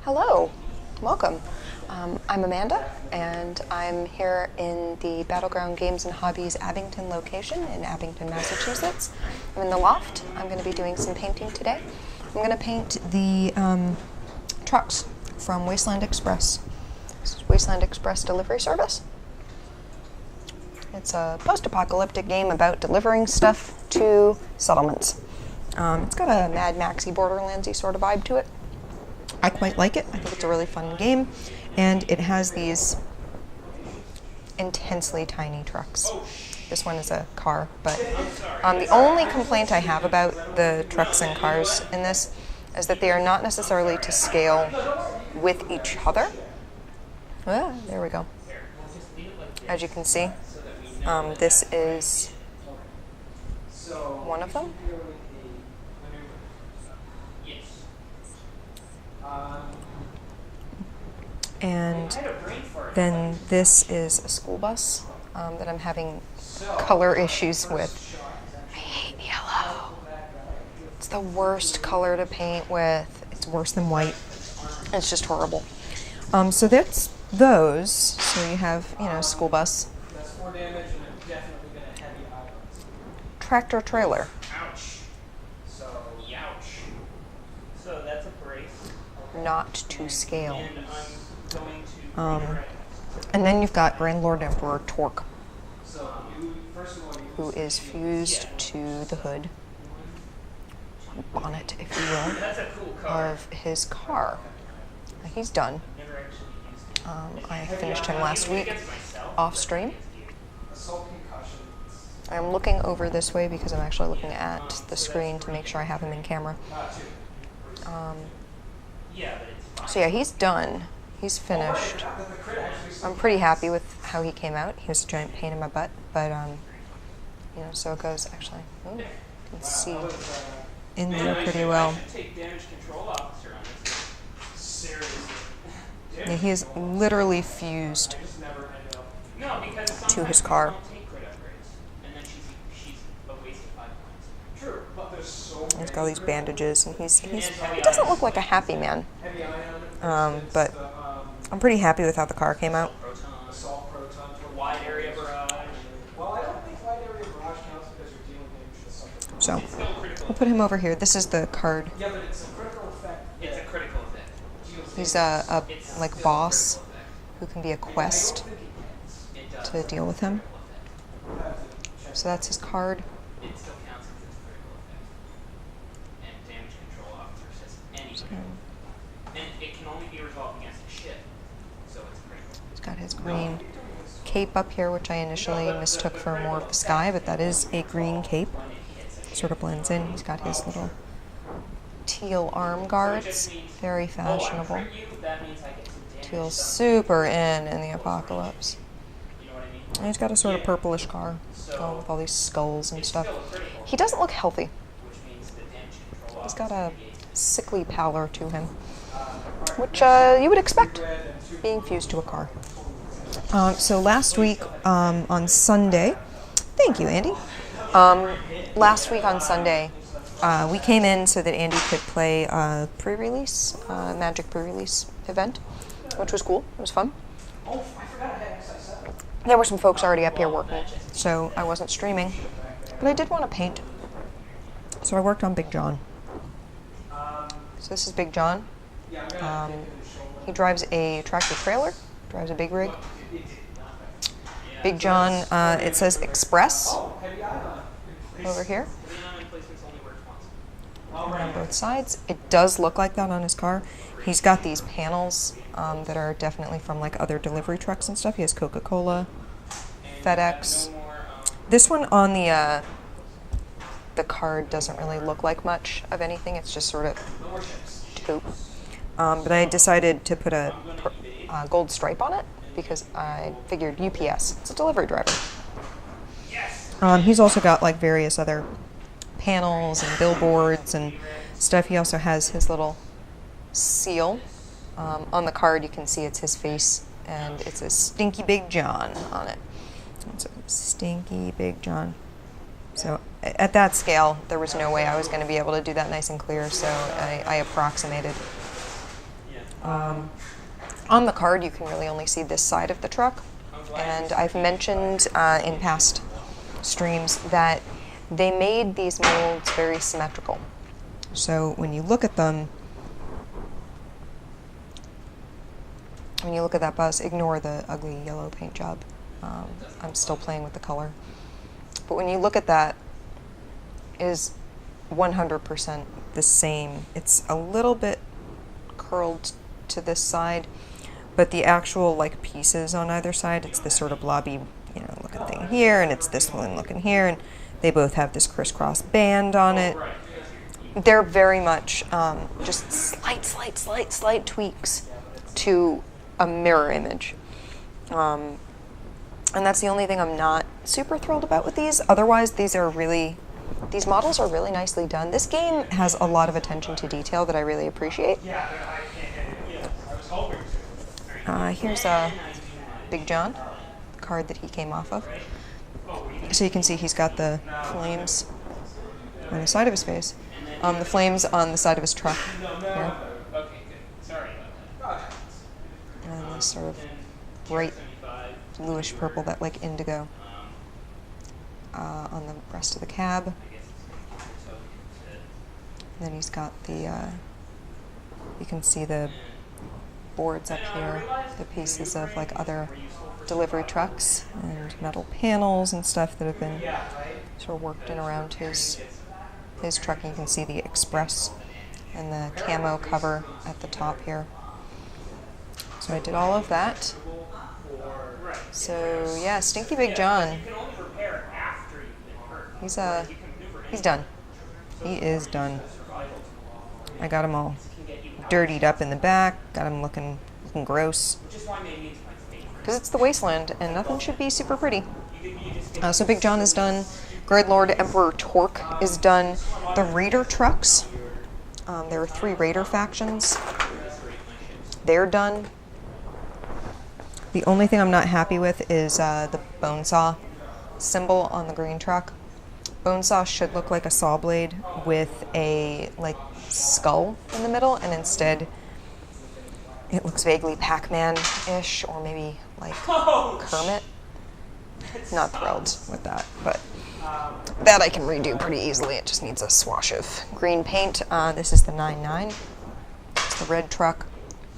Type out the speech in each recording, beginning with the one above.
Hello, welcome. I'm Amanda, and I'm here in the Battleground Games and Hobbies Abington location in Abington, Massachusetts. I'm in the loft. I'm going to be doing some painting today. I'm going to paint the trucks from Wasteland Express. This is Wasteland Express delivery service. It's a post-apocalyptic game about delivering stuff to settlements. It's got a Mad Maxy Borderlandsy sort of vibe to it. I quite like it. I think it's a really fun game, and it has these intensely tiny trucks. This one is a car, but the only complaint I have about the trucks and cars in this is that they are not necessarily to scale with each other. There we go. As you can see, this is one of them. And then this is a school bus that I'm having color issues with. I hate yellow. It's the worst color to paint with. It's worse than white. It's just horrible. So that's those. So you have, school bus. Tractor trailer. Ouch. So, youch. So that's a brace. Not to scale. And I'm going to And then you've got Grand Lord Emperor Torque, So first of all, who is fused to the hood, bonnet, if you will, that's a cool car. of his car. He's done. Never actually used it. I finished him last week off stream. Assault concussion. I'm looking over this way because I'm actually looking at the screen to make sure I have him in camera. Yeah, but it's fine. So yeah, he's done. He's finished. I'm pretty happy with how he came out. He was a giant pain in my butt, but so it goes. Actually, you can see in there pretty well. Take damage control officer on this. Seriously. Yeah, he is literally fused No, because to his car. don't take crit upgrades, and then she's a waste of 5 points. True, but there's so He's got all these bandages, and he doesn't look like a happy man. But I'm pretty happy with how the car came out. Assault proton for wide area barrage. Well, I don't think wide area barrage counts because you're dealing damage to something. So It's still critical. we'll put him over here. This is the card. Yeah, but it's a critical effect. It's a critical effect. He's a boss who can be a quest to deal with him. So that's his card. It still counts as its critical effect. And damage control officer says anything. And it can only be resolved against a ship. So it's critical. He's got his green cape up here, which I initially mistook for more of the sky, but that is a green cape. Sort of blends in. He's got his little teal arm guards. Very fashionable. That means I get some damage. Teal super in the apocalypse. You know what I mean? And he's got a sort of purplish car going with all these skulls and stuff. He doesn't look healthy. Which means the damage control He's got a sickly pallor to him, which you would expect being fused to a car. So last week on Sunday, thank you, Andy. Last week on Sunday, we came in so that Andy could play a pre-release, Magic pre-release event, which was cool. It was fun. There were some folks already up here working, so I wasn't streaming, but I did want to paint. So I worked on Big John. So this is Big John. He drives a tractor trailer, drives a big rig. Big John, it says Express over here on both sides. It does look like that on his car. He's got these panels that are definitely from like other delivery trucks and stuff. He has Coca-Cola, FedEx. This one on the card doesn't really look like much of anything. It's just sort of taupe. But I decided to put a gold stripe on it because I figured UPS. It's a delivery driver. He's also got like various other panels and billboards and stuff. He also has his little seal. On the card you can see it's his face and it says Stinky Big John on it. It's a Stinky Big John. So at that scale, there was no way I was going to be able to do that nice and clear, so I approximated On the card, you can really only see this side of the truck, and I've mentioned in past streams that they made these molds very symmetrical. So when you look at them, when you look at that bus, ignore the ugly yellow paint job. I'm still playing with the color. But when you look at that, it is 100% the same. It's a little bit curled to this side, but the actual like pieces on either side, it's this sort of blobby, you know, looking thing here, and it's this one looking here, and they both have this crisscross band on it. They're very much just slight tweaks to a mirror image. And that's the only thing I'm not super thrilled about with these. Otherwise, these models are really nicely done. This game has a lot of attention to detail that I really appreciate. Here's Big John, the card that he came off of. So you can see he's got the flames on the side of his face. The flames on the side of his truck here. And this sort of bright bluish purple, that like indigo, on the rest of the cab. And then he's got the, you can see the boards up here, the pieces of like other delivery trucks and metal panels and stuff that have been sort of worked in around his truck. And you can see the Express and the camo cover at the top here. So I did all of that. So yeah, Stinky Big John. He's done. He is done. I got him all dirtied up in the back. Got him looking gross. Because it's the Wasteland, and nothing should be super pretty. So Big John is done. Great Lord Emperor Torque is done. The Raider trucks. There are 3 Raider factions. They're done. The only thing I'm not happy with is the bone saw symbol on the green truck. Bone saw should look like a saw blade with a like skull in the middle, and instead it looks vaguely Pac-Man-ish, or maybe like Kermit. Not thrilled with that, but that I can redo pretty easily. It just needs a swash of green paint. This is the 9-9. It's the red truck,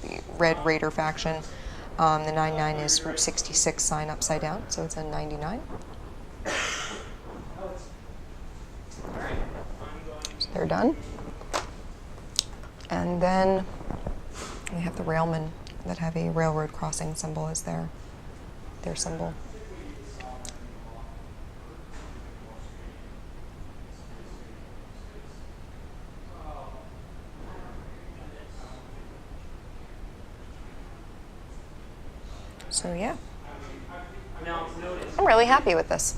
the Red Raider faction. The 9-9 is Route 66 sign upside down, so it's a 99. So they're done. And then we have the railmen that have a railroad crossing symbol as their symbol. So yeah, I'm really happy with this.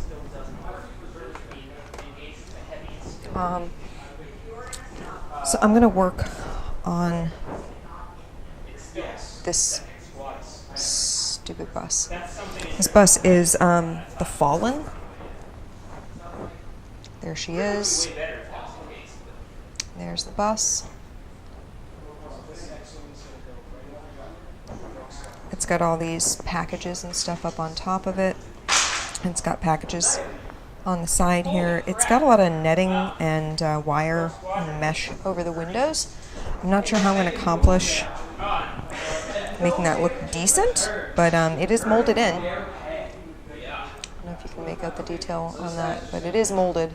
So I'm gonna work on this stupid bus. This bus is the Fallen. There she is. There's the bus. It's got all these packages and stuff up on top of it. It's got packages on the side here. It's got a lot of netting and wire and mesh over the windows. I'm not sure how I'm going to accomplish making that look decent, but it is molded in. I don't know if you can make out the detail on that, but it is molded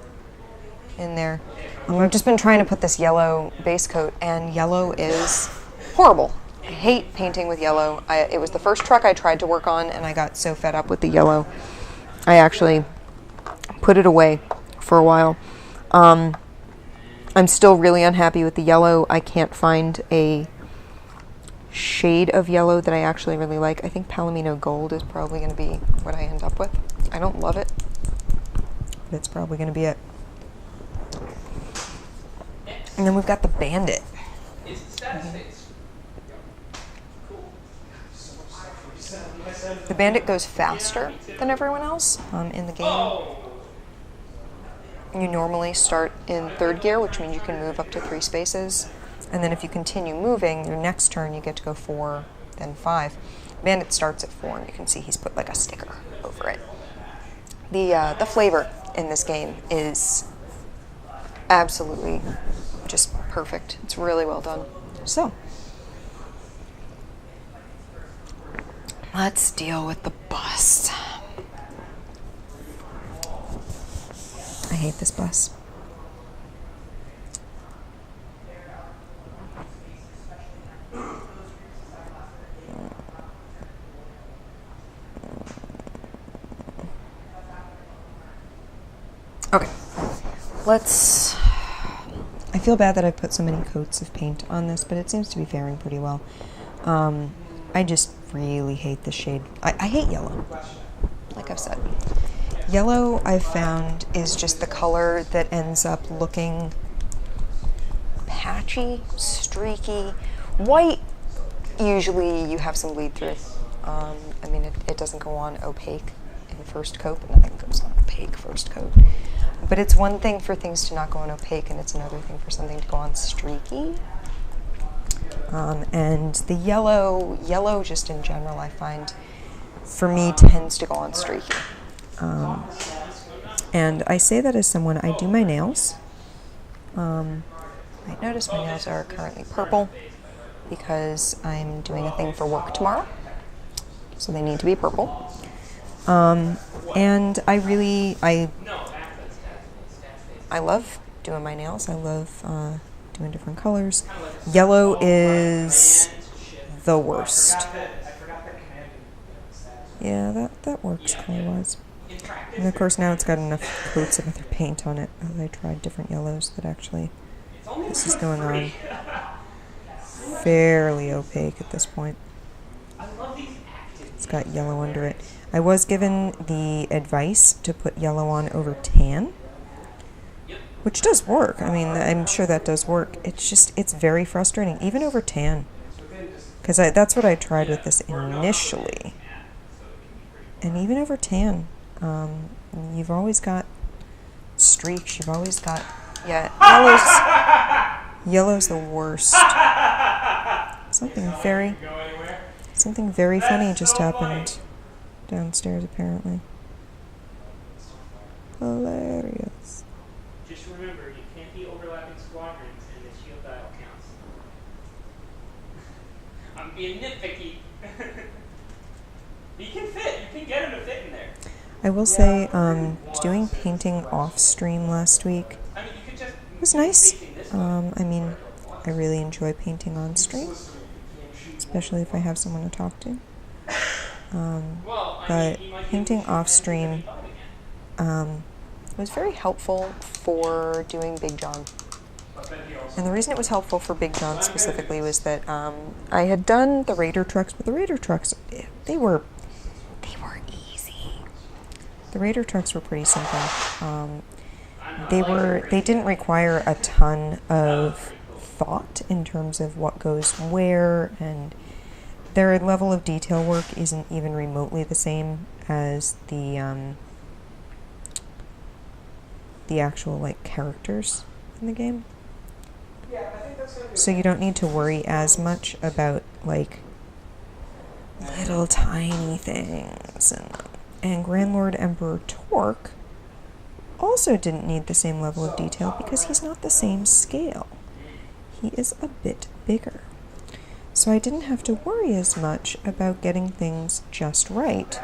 in there. I've just been trying to put this yellow base coat, and yellow is horrible. I hate painting with yellow. It was the first truck I tried to work on, and I got so fed up with the yellow. I actually put it away for a while. I'm still really unhappy with the yellow. I can't find a shade of yellow that I actually really like. I think Palomino Gold is probably going to be what I end up with. I don't love it, but it's probably going to be it. And then we've got the Bandit. The Bandit goes faster than everyone else in the game. You normally start in 3rd gear, which means you can move up to 3 spaces. And then if you continue moving, your next turn you get to go 4, then 5. Bandit starts at 4, and you can see he's put like a sticker over it. The flavor in this game is absolutely just perfect. It's really well done. So, let's deal with the bus. I hate this bus. Okay, I feel bad that I put so many coats of paint on this, but it seems to be faring pretty well. I just really hate the shade. I hate yellow, like I've said. Yellow, I've found, is just the color that ends up looking patchy, streaky. White, usually you have some bleed through. I mean, it doesn't go on opaque in first coat, but nothing goes on opaque first coat. But it's one thing for things to not go on opaque, and it's another thing for something to go on streaky. And the yellow just in general, I find, for me, tends to go on streaky. And I say that as someone, I do my nails. I notice my nails are currently purple because I'm doing a thing for work tomorrow. So they need to be purple. And I love doing my nails. I love doing different colors. Yellow is the worst. Yeah, that works color-wise. And of course now it's got enough coats of other paint on it. I tried different yellows that actually, this is going on fairly opaque at this point. It's got yellow under it. I was given the advice to put yellow on over tan, which does work. I mean, I'm sure that does work. It's just, it's very frustrating, even over tan. Because that's what I tried with this initially. And even over tan, you've always got streaks, you've always got, yellow's the worst. Something very funny just happened downstairs, apparently. Hilarious. Just remember, you can't be overlapping squadrons, and the shield dial counts. I'm being nitpicky. You can get him to fit in there. I will say, doing painting off stream last week was nice. I mean, I really enjoy painting on stream, especially if I have someone to talk to. But painting off stream was very helpful for doing Big John. And the reason it was helpful for Big John specifically was that I had done the Raider trucks, but the Raider trucks, they were easy. The Raider trucks were pretty simple. They didn't require a ton of thought in terms of what goes where, and their level of detail work isn't even remotely the same as the actual like characters in the game. So you don't need to worry as much about like little tiny things. And Grand Lord Emperor Torque also didn't need the same level of detail because he's not the same scale. He is a bit bigger. So I didn't have to worry as much about getting things just right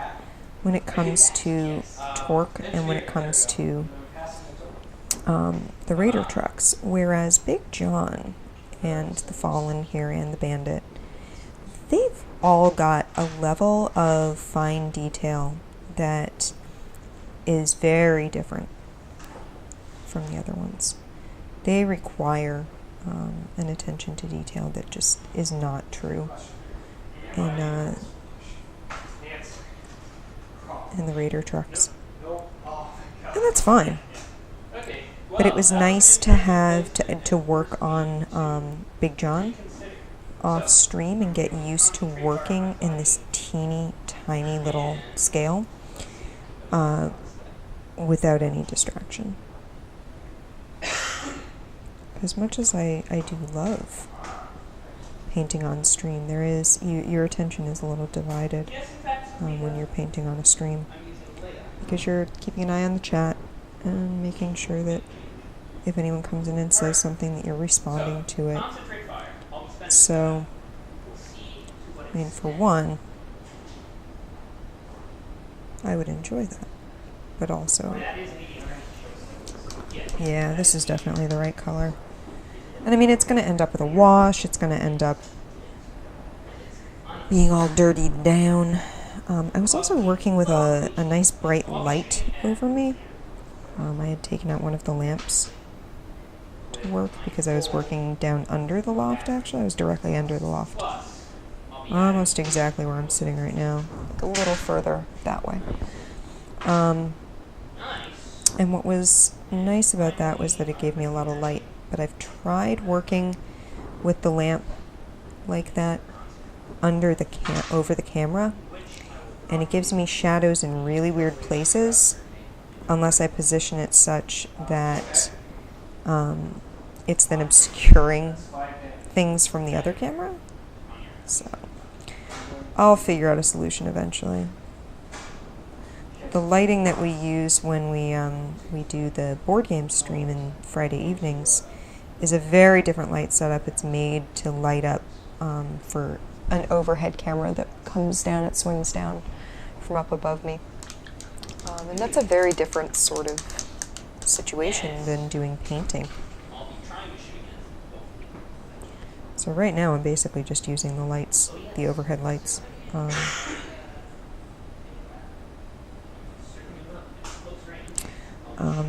when it comes to Torque and when it comes to the Raider trucks. Whereas Big John and the Fallen here and the Bandit, they've all got a level of fine detail that is very different from the other ones. They require an attention to detail that just is not true in the Raider trucks. And that's fine. But it was nice to have to work on Big John off stream and get used to working in this teeny tiny little scale without any distraction. As much as I do love painting on stream. There is, your attention is a little divided when you're painting on a stream, because you're keeping an eye on the chat and making sure that if anyone comes in and says something that you're responding to it. So, I mean, for one, I would enjoy that, but also, yeah, this is definitely the right color. And I mean, it's going to end up with a wash, it's going to end up being all dirtied down. I was also working with a nice bright light over me. I had taken out one of the lamps to work because I was working down under the loft, actually. I was directly under the loft. Almost exactly where I'm sitting right now. A little further that way. And what was nice about that was that it gave me a lot of light. But I've tried working with the lamp like that under the over the camera, and it gives me shadows in really weird places unless I position it such that it's then obscuring things from the other camera. So I'll figure out a solution eventually. The lighting that we use when we do the board game stream in Friday evenings is a very different light setup. It's made to light up for an overhead camera that comes down, it swings down from up above me. And that's a very different sort of situation than doing painting. So right now I'm basically just using the lights, the overhead lights.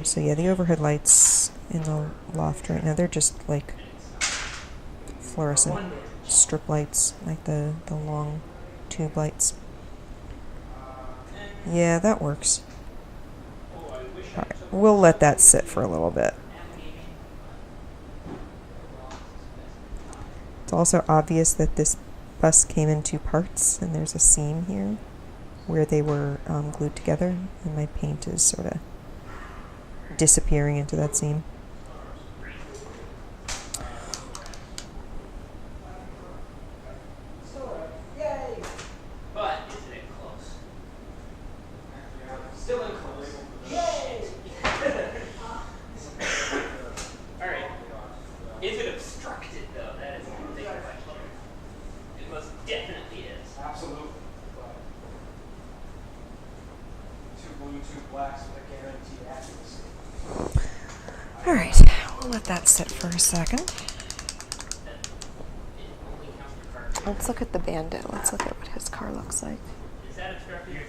So yeah, the overhead lights in the loft right now, they're just like fluorescent strip lights, like the long tube lights. Yeah, that works. Alright, we'll let that sit for a little bit. It's also obvious that this bus came in two parts, and there's a seam here where they were glued together, and my paint is sort of disappearing into that seam. But isn't it close? Still in close. Yay! Alright. Is it obstructed though? That is the big question. It most definitely is. Absolutely. Two blue, two blacks with a guaranteed accuracy. Alright, we'll let that sit for a second. Let's look at the Bandit. Let's look at what his car looks like.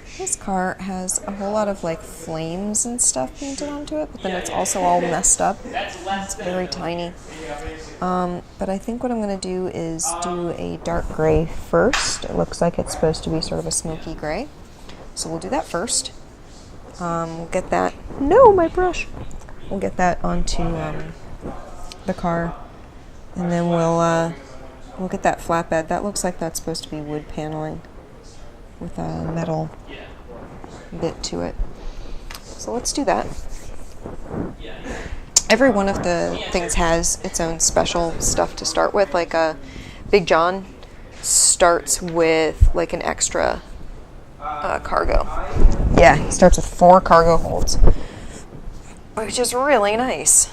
His car has a whole lot of like flames and stuff painted onto it, but then it's also all messed up. It's very tiny. But I think what I'm going to do is do a dark gray first. It looks like it's supposed to be sort of a smoky gray. So we'll do that first. We'll get that. No, my brush! We'll get that onto the car, and then we'll get that flatbed. That looks like that's supposed to be wood paneling with a metal bit to it. So let's do that. Every one of the things has its own special stuff to start with. Like Big John starts with like an extra cargo. Yeah, he starts with 4 cargo holds, which is really nice.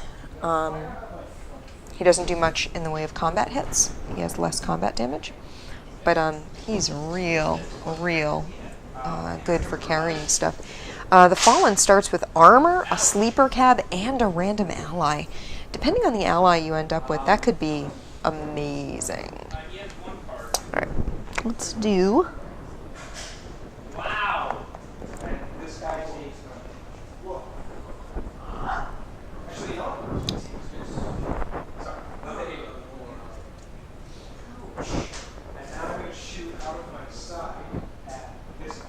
He doesn't do much in the way of combat hits. He has less combat damage. But he's real good for carrying stuff. The Fallen starts with armor, a sleeper cab, and a random ally. Depending on the ally you end up with, that could be amazing. Alright, let's do... Wow! This guy's look. Actually, no. Sorry. And now I'm going to shoot out of my side at this guy.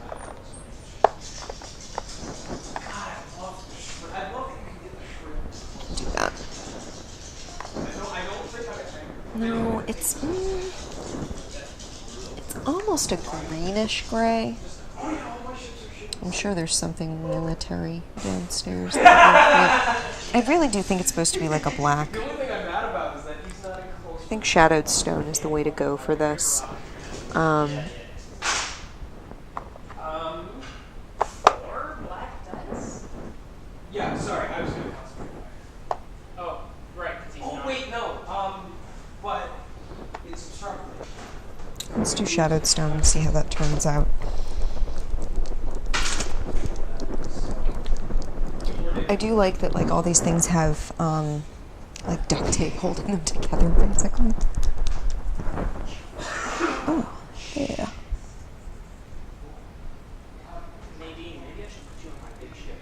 God, I'd love that you could get the shrimp. do that. I don't think I can. No, it's almost a greenish gray. I'm sure there's something military downstairs. I really do think it's supposed to be like a black. The only thing I'm mad about is that he's not in close. think shadowed stone is the way to go for this. Four black dice? Yeah, sorry, I was going to concentrate. Oh, right, because he's Oh, not. wait, no. But it's obstructed. Let's do shadowed stone and see how that turns out. I do like that, like, all these things have, like, duct tape holding them together, basically. Oh, yeah. Maybe I should put you on my big ship.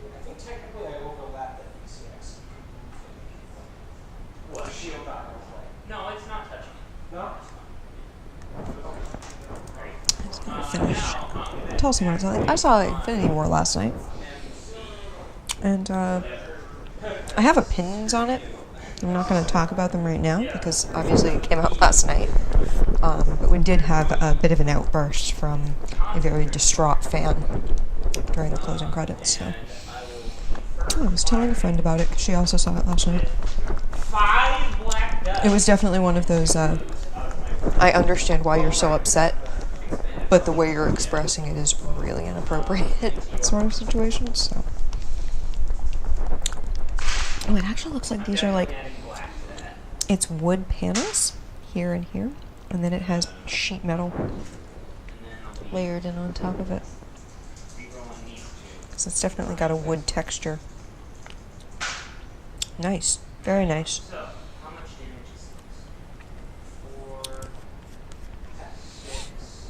I think technically I overlapped that PCX. What? Shield on real quick. No, it's not touching. No? Finish. Tell someone something. I saw Infinity War last night, and I have opinions on it. I'm not going to talk about them right now because obviously it came out last night. But we did have a bit of an outburst from a very distraught fan during the closing credits. So I was telling a friend about it because she also saw it last night. 5 black dice. It was definitely one of those. I understand why you're so upset, but the way you're expressing it is really inappropriate sort of situation. So, oh, it actually looks like these are like, it's wood panels here and here, and then it has sheet metal layered in on top of it. So it's definitely got a wood texture. Nice, very nice. So, how much damage is this? 4, 6,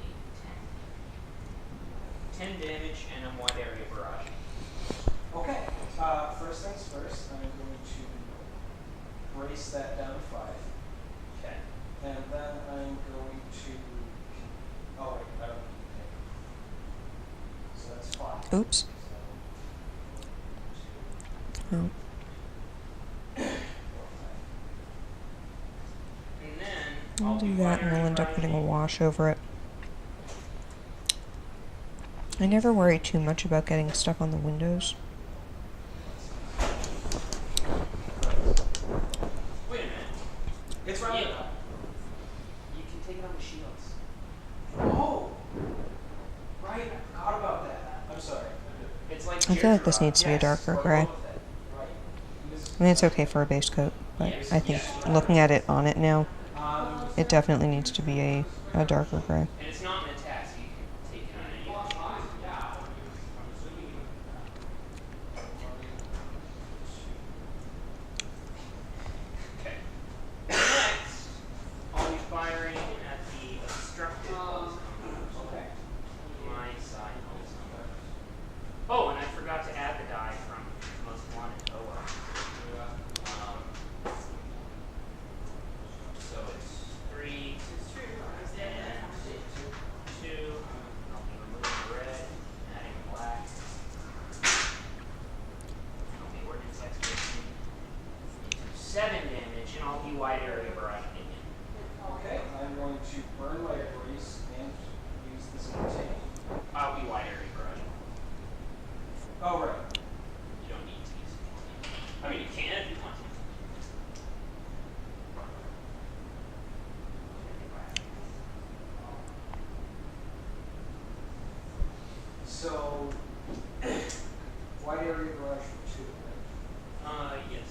8, 10. 10 damage and a wide area barrage. Okay. First things first, I'm going to brace that down to 5. Okay. And then I'm going to. Oh, wait, I don't need to pay. So that's 5. Oops. Oh. And then I'll do that, and we'll end up putting a wash over it. I never worry too much about getting stuff on the windows. Wait a minute. It's rounded Yeah. up. You can take it on the shields. Oh! Right, I forgot about that. I'm sorry. It's like I feel like this needs to be a darker gray. Right. I mean, it's okay for a base coat, but I think looking at it on it now, it definitely needs to be a darker gray. And it's not an attack, so you can take it on any of the Okay. Next, I'll be firing at the obstructed zone. Okay. My side zone. Oh, and I forgot to add the die from most wanted. Oh well. So it's 3 and 2. I'll be removing the red, adding the black. I'll be ordnance expedition. 7 damage, and I'll be wide area barraging again. Okay, I'm going to burn my grease and use this contain. I'll be wide area barraging. Oh, right. You don't need to use it. I mean, you can if you want to. So, wide area garage for 2, right? Yes.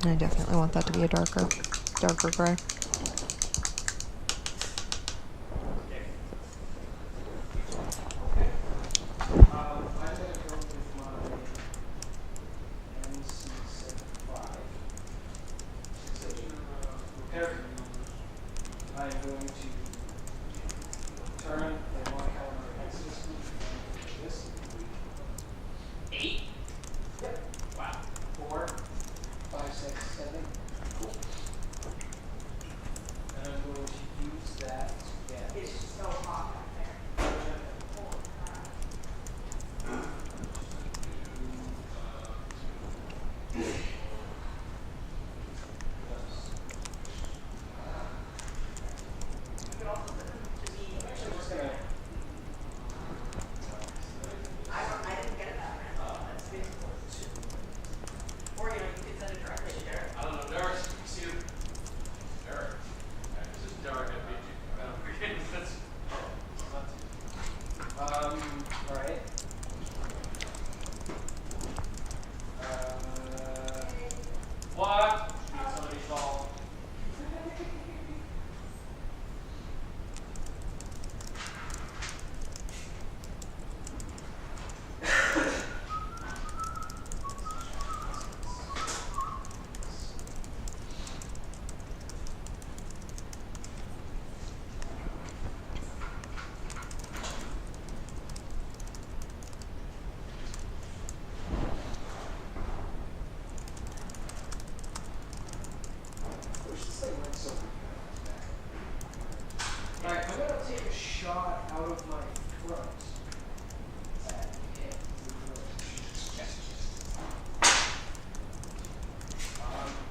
And I definitely want that to be a darker gray. I'm gonna go with my NC75. Repair. I'm going to turn the long caliber Exodus loop this. 8? Yep. Wow. 4, 5, 6, 7. Cool. And I'm going to use that to get. It's so hot out there. I don't know. Derek, see you. Derek. This is Derek. I beat you. All right. What? Somebody's fault. I wish this thing went so good. All right, I'm gonna take a shot out of my front.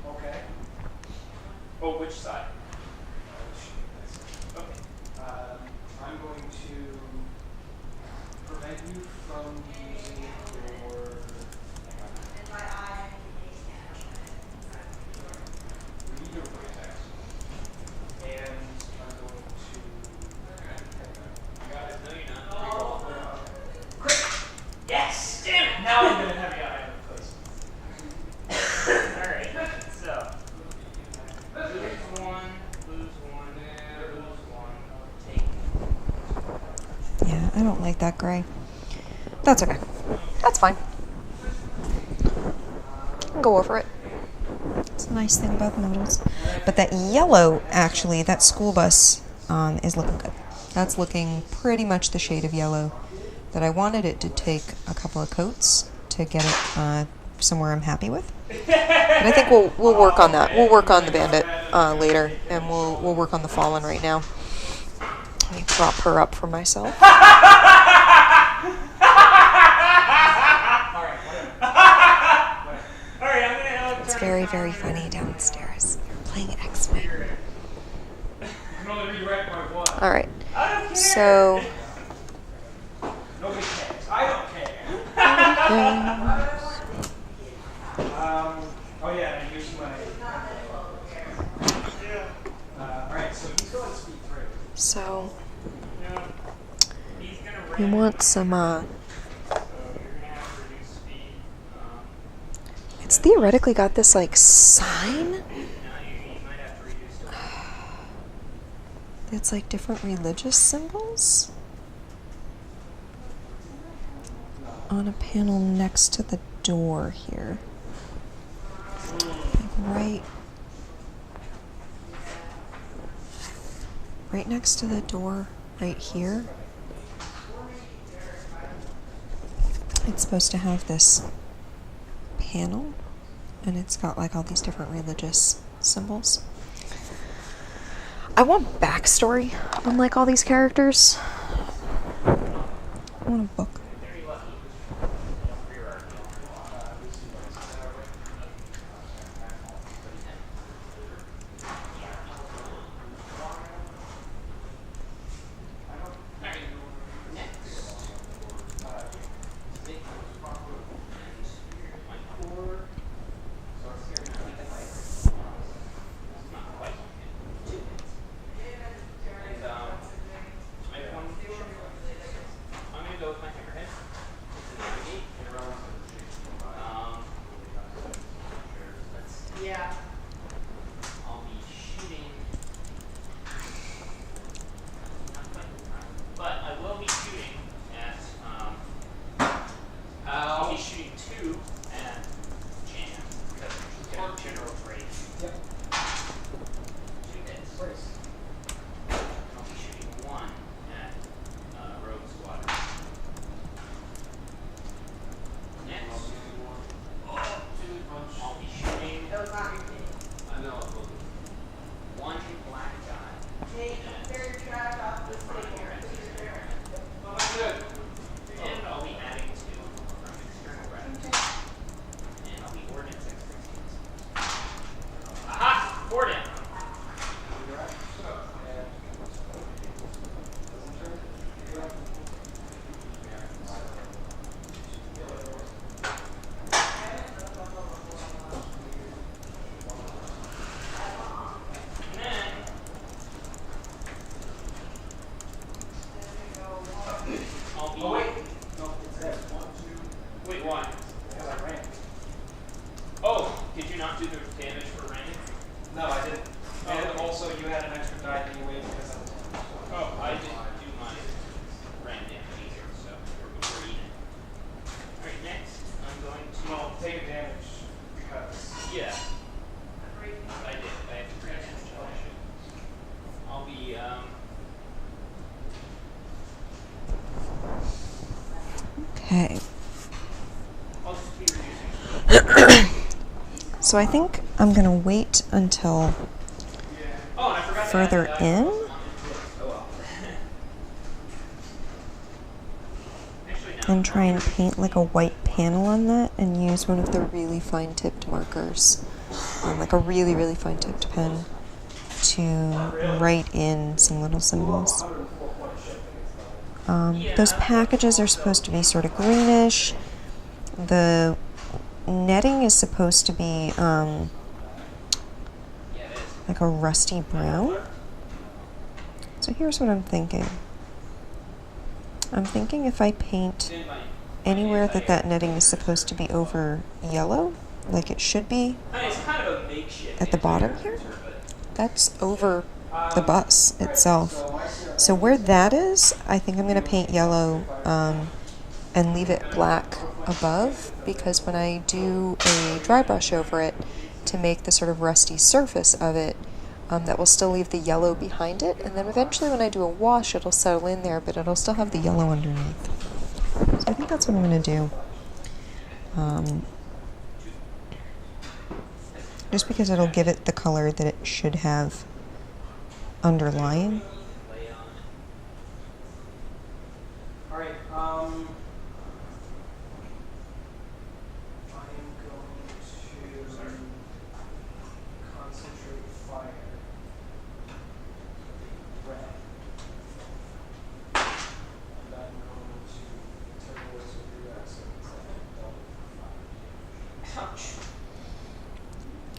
Okay. Oh, which side? Okay. I'm going to prevent you from using your reader vortex. And I'm going to. You got it. No, you're not. Crit! Yes! Damn it! Now I'm going to have you out of place. Alright. So. Lose 1. Lose 1. Lose 1. Take. Yeah, I don't like that gray. That's okay. That's fine. I'll go over it. It's a nice thing about the models. But that yellow, actually, that school bus is looking good. That's looking pretty much the shade of yellow that I wanted. It to take a couple of coats to get it somewhere I'm happy with. But I think we'll work on that. We'll work on the Bandit later, and we'll work on the Fallen right now. Let me prop her up for myself. It's very, very funny downstairs. They're playing X-Men. You can only redirect by one. All right. So. Nobody cares. I don't care. Oh yeah, I use my. All right, so he's going speed 3. So. He's gonna We want some. So you're gonna have to reduce speed. It's theoretically got this like sign. Now you might have to reduce it. It's like different religious symbols on a panel next to the door here. Like right next to the door, right here. It's supposed to have this panel, and it's got like all these different religious symbols. I want backstory on like all these characters. I want a book. I'm gonna go with my favorite the front of your engine. And I'll be adding to from external gravity. And I'll be ordnance expertise. Aha! 4 down. And then I'll be. Oh wait, no, it's there. 1, 2. Wait, why? Because I ran. Oh, did you not do the damage for ramming? No, I didn't. Oh, And okay. also, you had an extra die anyway because I was. Oh, I didn't do my ram damage either, so we're eating. Alright, next I'm going to. Well, take a damage because. Yeah. I did. I have 3 damage. I'll be Okay. I'll just be reducing. So I think I'm gonna wait until Oh, and I forgot further to add in. Oh well. Actually, no. and try and paint like a white panel on that and use one of the really fine tipped markers, like a really, really fine tipped pen to write in some little symbols. Those packages are supposed to be sort of greenish. The netting is supposed to be Yeah, it is. like a rusty brown. So here's what I'm thinking. I'm thinking if I paint Then my anywhere that netting is supposed to be over yellow, like it should be I mean, it's kind of a makeshift at the bottom here, that's over the bus itself. So where that is, I think I'm going to paint yellow and leave it black above, because when I do a dry brush over it to make the sort of rusty surface of it, that will still leave the yellow behind it, and then eventually when I do a wash it'll settle in there, but it'll still have the yellow underneath. So I think that's what I'm going to do. Just because it'll give it the color that it should have underlying. lay on it. Alright, I am going to concentrate fire. Red. And I'm going to turquoise with red, so it's like double fire. Ouch.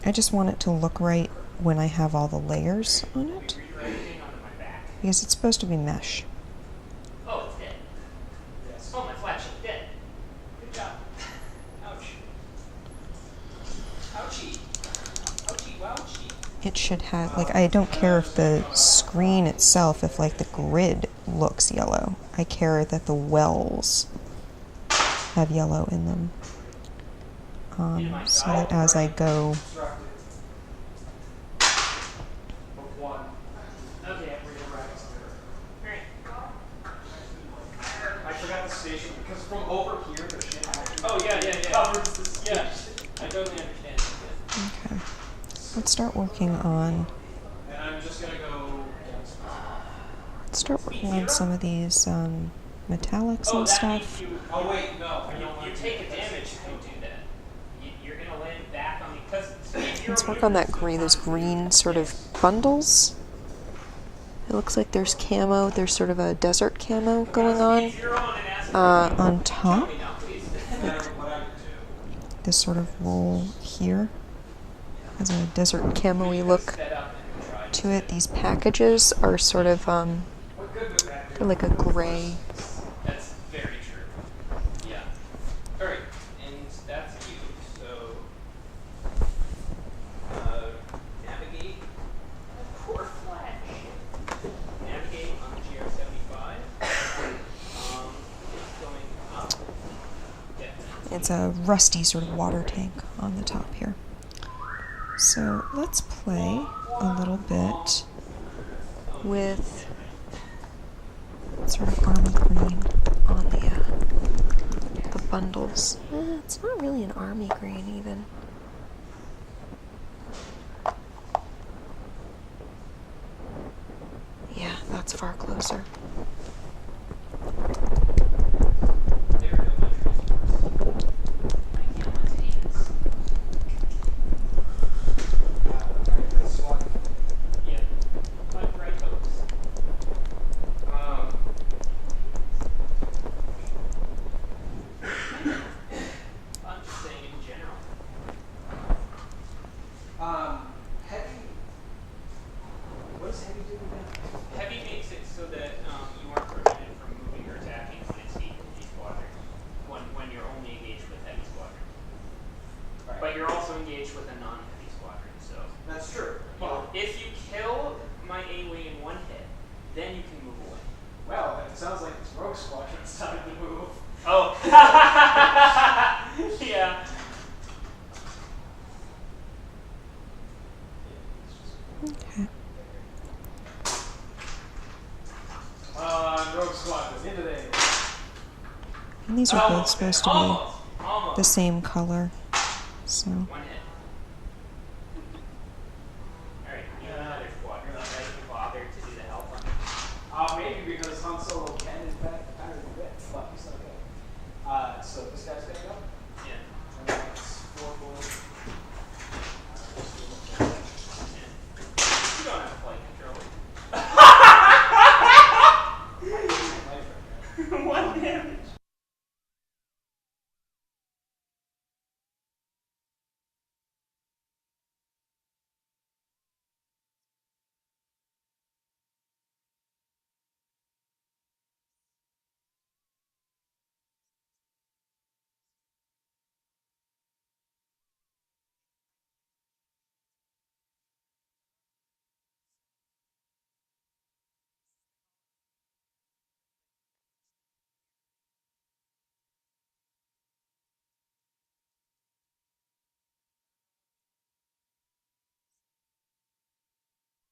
I just want it to look right when I have all the layers on it, Were you writing onto my back? because it's supposed to be mesh. Oh, it's dead. Yes. Oh, my flagship dead. Good job. Ouch. Ouchie. Ouchie, wouchie. It should have, like, I don't care if the screen itself, if like the grid looks yellow. I care that the wells have yellow in them. So that as I go, Constructed. Of one. Okay. Alright. I forgot the station because from over here the shit actually Oh, yeah. covers the station. Yeah. I totally understand. okay, let's start working on, And I'm just gonna go against some of these metallics Oh, and that stuff. means you. Oh wait, no, I don't You want to take a damage if you do that. You're gonna land back on the. Because Let's work on that green, those green sort of bundles. It looks like there's camo, there's sort of a desert camo going on top. Like this sort of roll here has a desert camo-y look to it. These packages are sort of like a gray. That's very true. Yeah. Alright, and that's you. So, navigate. Poor flash. Navigate on the GR75. It's going up. Definitely. It's a rusty sort of water tank on the top here. So let's play a little bit with sort of army green on the bundles. It's not really an army green even. Yeah, That's far closer. There are no much resources. I can't let hands. Alright, let's swap. Yeah. But right hooks. I'm just saying in general. Heavy. What does heavy do again? Heavy makes it so that you aren't prevented from moving or attacking when it's deep in the squadron. When you're only engaged with heavy squadron. Right. But you're also engaged with a non-heavy squadron, so That's true. Well, if you kill my A-wing in one hit, then you can move away. well, then it sounds like it's rogue squadron's time to move. Oh. Yeah. Okay. Rogue squadron, into there. And these are both supposed to be Almost. the same color. So One hit. Alright, you have another squadron. You guys can bother to do the help on it. Maybe because Han Solo can, in fact, kind of do it. But he's not okay. So this guy's gonna go. Yeah. And that's 4 bullets. You don't have flight control. One damage.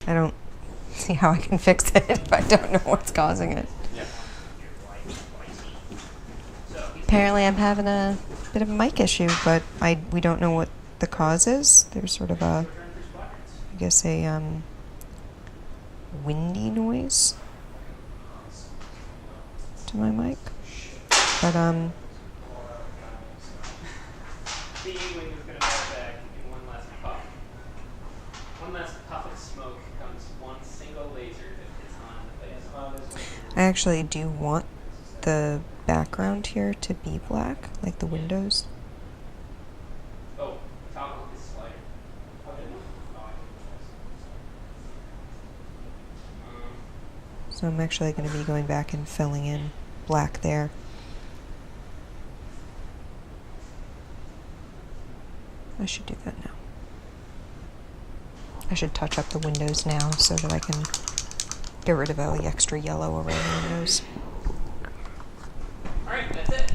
I don't see how I can fix it if I don't know what's causing it. Yeah. Apparently I'm having a bit of a mic issue, but we don't know what the cause is. There's sort of a, I guess a windy noise to my mic. But The E-wing is going to fall back in one last puff. One last puff of smoke comes one single laser that hits on the face. I actually do want the background here to be black, like the windows. Oh, toggle his slider. So I'm actually going to be going back and filling in black there. I should do that now. I should touch up the windows now so that I can get rid of all the extra yellow around the windows. Alright, that's it.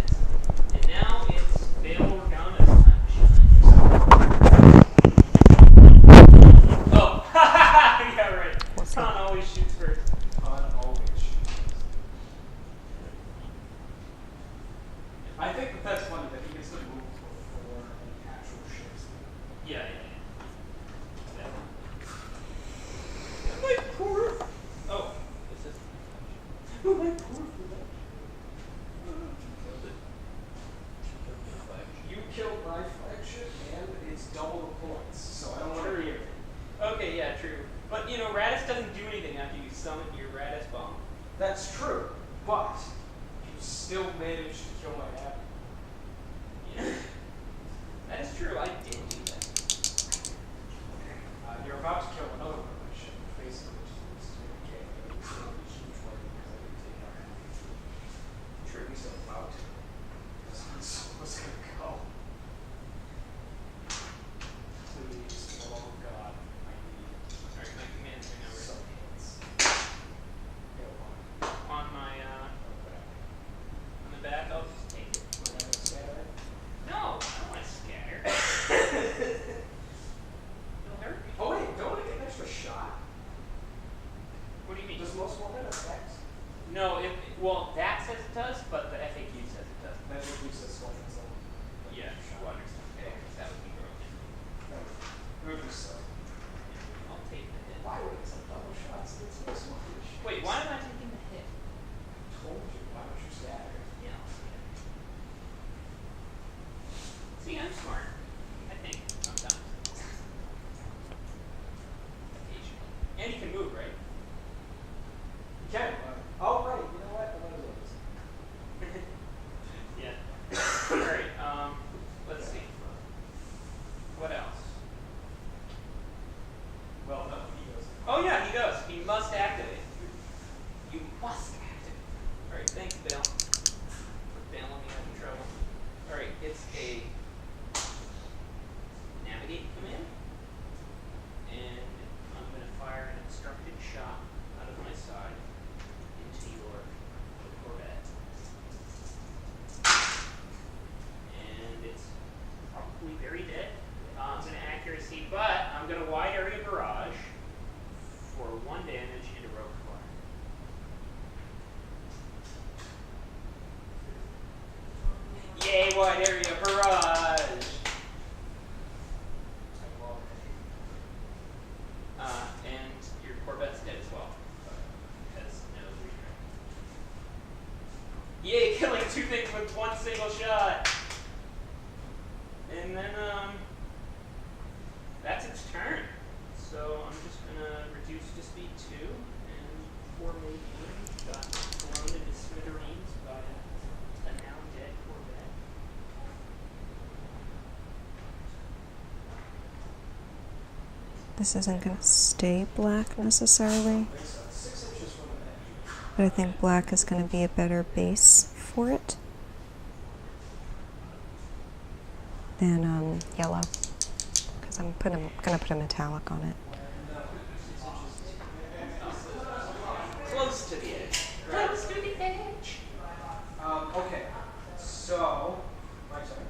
And now it's Bail Organa's time to shine. Oh! Yeah, right. What's Han that? always shoots first. Han always shoots. I think that that's funny that he gets to move before any actual ships. Yeah. My poor. Oh, this is. Oh, my poor. You killed my flagship, and it's double the points, so I don't want to True. hear it. Okay, yeah, true. But you know, Radis doesn't do anything after you summon your Radis bomb. That's true, but you still managed to kill my abbey. Yeah. That is true. I did do that. You're about to kill another one of my ship, basically, which is okay. It's going to be huge way because I didn't take our abbey. True. At least I'm about to. Because Han Solo's going to go. Please, oh God, I need Alright, my command's right now. some hands. Go on. On my on the back, I'll just take it. Am I going to scatter it? No, I don't want to scatter. It'll hurt me. Oh wait, don't I get an extra shot? What do you mean? Does most weapon affect? No, well, that says it does, but the FAQ says it doesn't. That would use this one as a Yeah, squadrons don't pay, because that would be broken. Maybe so. I'll take the hit. Why would it have double shots? It's no smart. Wait, why What's active? Alright, thanks, Bill. For bailing me out of trouble. Alright, it's a navigate command. And I'm going to fire an instructed shot out of my side into your Corvette. And it's probably very dead. I'm going to accuracy, but I'm going to wide area barrage for 1 damage into rogue fire. Yay, wide area barrage! And your Corvette's dead as well. Because no redirect. Yay, killing 2 things with 1 single shot! And then, that's its turn. So I'm just gonna reduce to speed 2, and 4 maybe got thrown into smithereens by a now dead Corvette. This isn't going to stay black necessarily, but I think black is going to be a better base for it than yellow, because I'm going to put a metallic on it. Close to the edge. Close to the edge. Okay, so, my turn.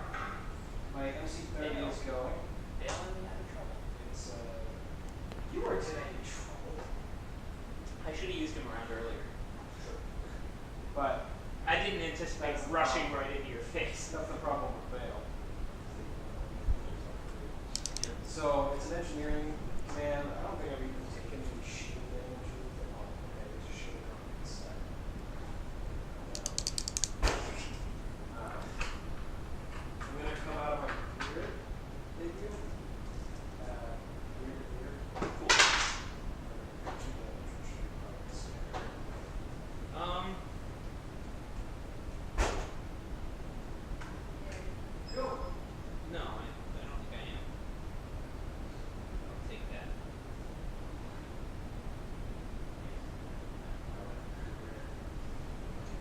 My MC30 is going. Bailing me out of trouble. It's, you were today in trouble. I should have used him around earlier. But I didn't anticipate rushing right into your face. that's the problem with bail. So, it's an engineering command. I don't think I've even taken any shield damage with it. Okay, it's a shield on this side. I'm going to come out of my rear debut. Rear to rear. Cool. No, I don't think I am. I'll take that.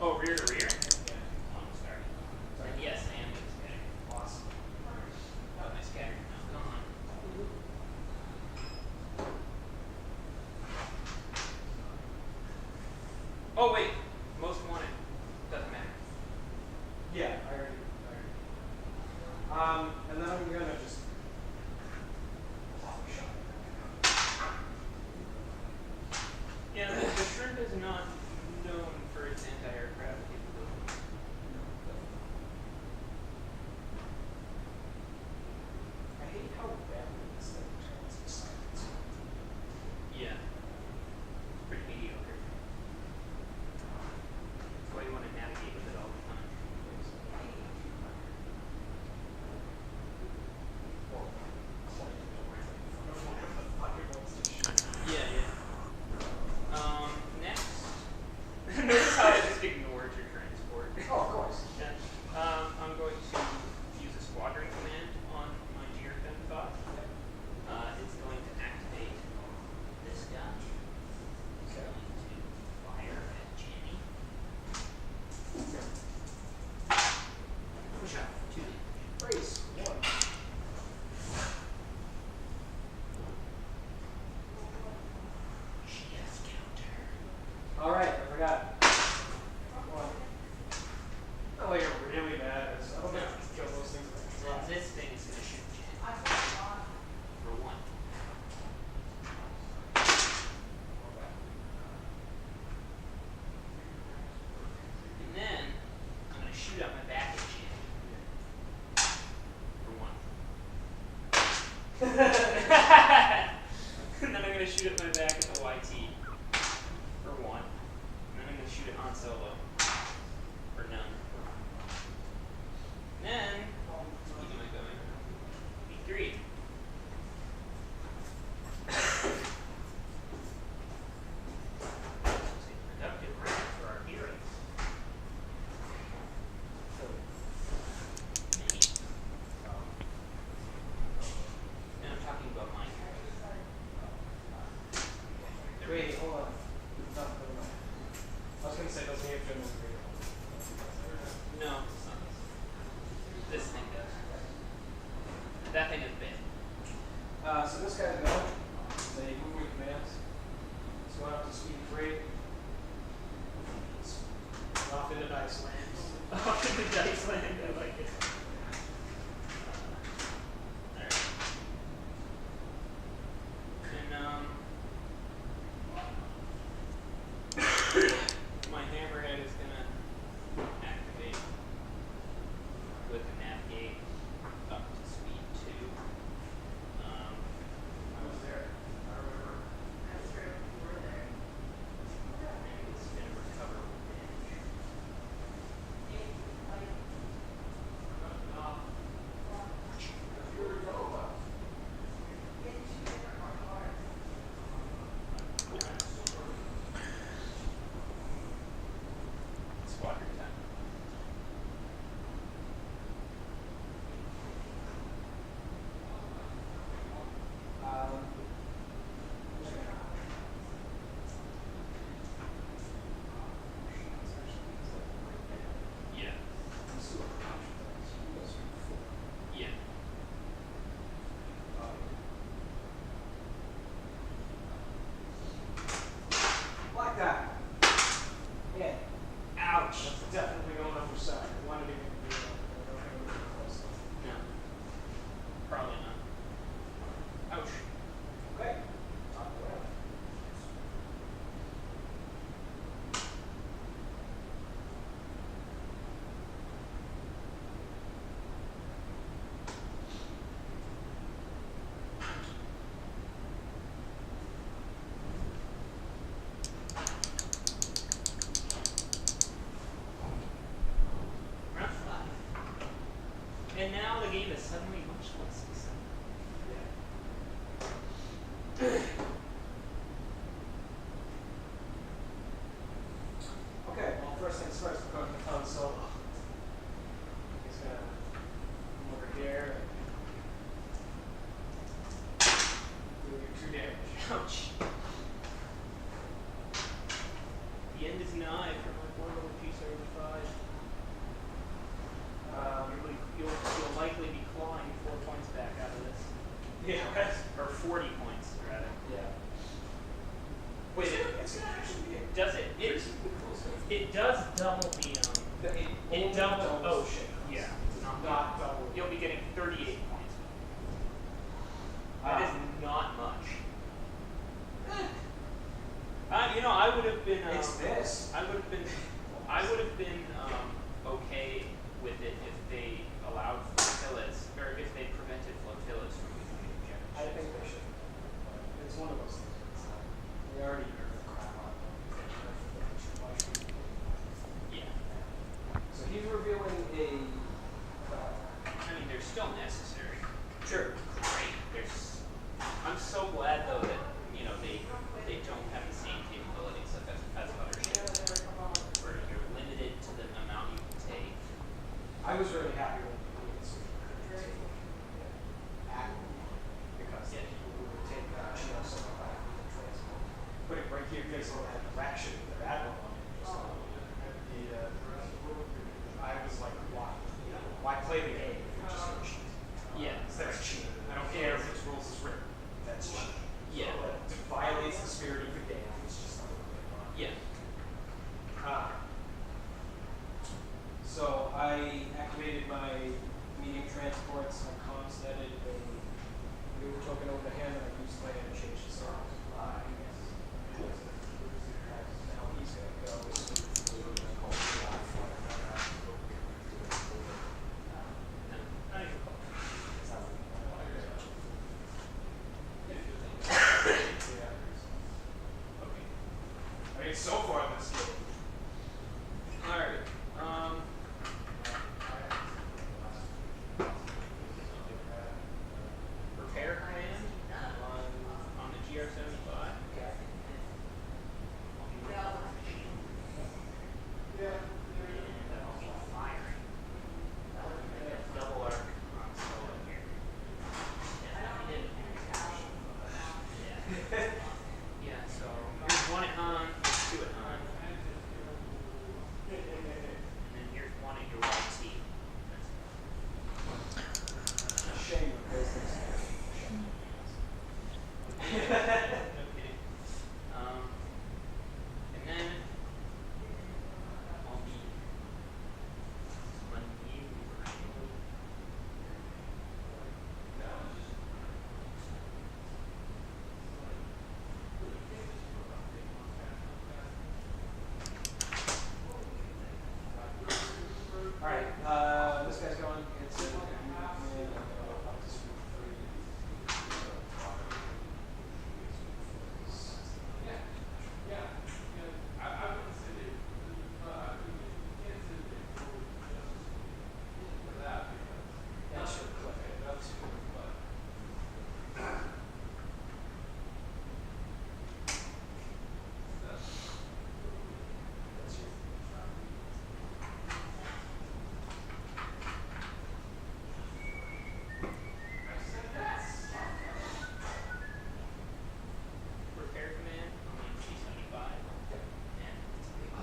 Oh, rear to rear? Oh, I'm sorry. Then yes, I am going to scatter. Awesome. Oh, my scatter now gone. Oh, wait. Most wanted. Doesn't matter. Yeah, I already. And then I'm gonna just pop a shot. Yeah, the shrimp is not known for its anti-aircraft capability. I hate how badly this thing turns in silence. Yeah. It's pretty mediocre. That's why you want to navigate with it all the time. Yeah, yeah. Next. Notice how I just ignored your transport. Oh, of course. Yeah. I'm going to use a squadron command on my GR-10 bot. It's going to activate this gun. It's Okay. going to fire at Jenny. Push up 2 damage. Brace. 1. She has counter. Alright, I forgot. 1. Oh, you're really bad at this. I don't know if you can kill those things with a And drop. this thing is going to shoot Jenny. For 1. And then I'm going to shoot up my back at Jenny. For 1. And then I'm going to shoot at my back at the YT. For 1. And then I'm going to shoot at Han Solo. For none. Then, keep am I going? B3. Productive round for our heroes. Many. And I'm talking about my heroes. Wait, hold on. Not, never mind. I was if it was real. No, it's not. This thing does. That thing is big. So this guy's going. They moving commands. It's going up to speed 3. It's off into dice land. Off in the dice land, I like it. Alright. And my hammerhead is gonna activate with the navigate up to speed 2. I was there. I remember. That's true. You were there. And it's gonna recover damage. Squadron time. Yeah. Yeah. Like that. Yeah. Ouch. That's definitely going over side. I wanted to get the close. No. Probably not. Ouch. Okay. Top around. Round 5. And now the game is suddenly much less exciting. Okay, well, first things first, we're going to the town solo. He's going to come over here and do your 2 damage. Ouch. The end is nigh for my poor little piece over 5. You'll likely be clawing 4 points back out of this. Yeah, right. Or 40 points, rather. Yeah. Wait, it's going to actually be a Does it? It does double the, it double, oh shit, yeah. Not double. You'll be getting 38 points. That is not much. I would have been, It's this. I would have been okay with it if they allowed flotillas, or if they prevented flotillas from becoming objectives. I think they should. It's one of those things. It's not, they already nerfed the crap out of them. Yeah. So he's revealing a. I mean, they're still necessary. Sure. Great. I'm so glad though that they don't have the same capabilities as other ships, where you're limited to the amount you can take. I was really happy when it's because Yeah. people would take something like transport, put it right here, facing that direction, the admiral on it. I was like, why? Why play the game if you're just going to cheat? Yeah. That's cheating. I don't care if it's rules is written. That's cheating. Yeah. It violates the spirit of the game. It's just not what they want. Yeah. So I activated my medium transports. I comms netted a new token over to him, and I used land to change the song. Now he's going to go. I mean, so far this game. All right. Repair command on the GR-75. And I'll be firing. Double arc on solo here. Yeah, I did. Yeah. Yeah. So here's 1 at Han, here's 2 at Han.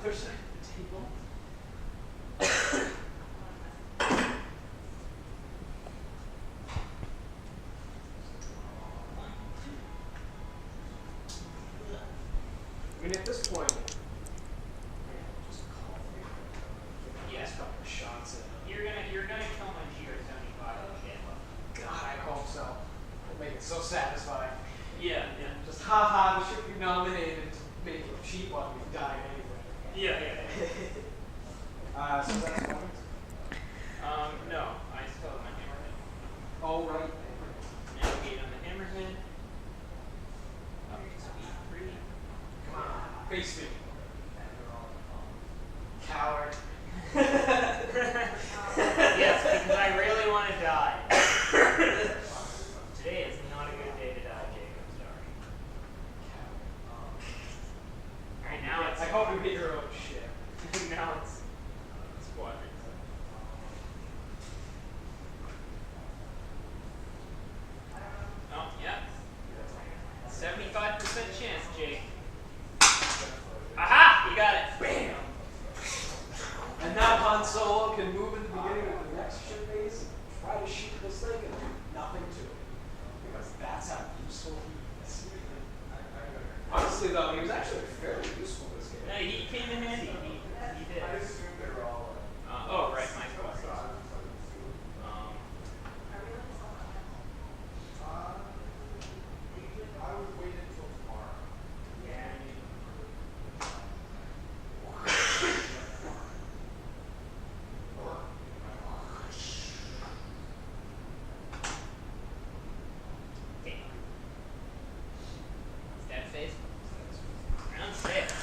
other side of the table. I mean, at this point, just call me. Yeah. Just a couple of shots in. You're gonna kill my Giratoni bottle again. God, I hope so. It'll make it so satisfying. Yeah. Just haha, we should be nominated to make it cheap on me dying anyway. Yeah. So that's Okay. one. No, I still have my hammerhead. Oh, right. Navigate on the hammerhead. Up to speed 3. Come on. Face me. Coward. Yes, because I really want to die. Today is not a good day to die, Jacob. Sorry. Alright, now it's. I hope you get your own shit. Now it's squadrons. Oh, yeah. 75% chance, Jake. Aha! You got it. Bam! And now Han Solo can move in the beginning of the next ship phase and try to shoot this thing and do nothing to it. Because that's how useful he is. Honestly, though, he was actually fairly useful this game. No, he came in handy. He did. I assumed they were all Oh, right, my fault. I would wait until tomorrow. Okay. Stab face. Round 6.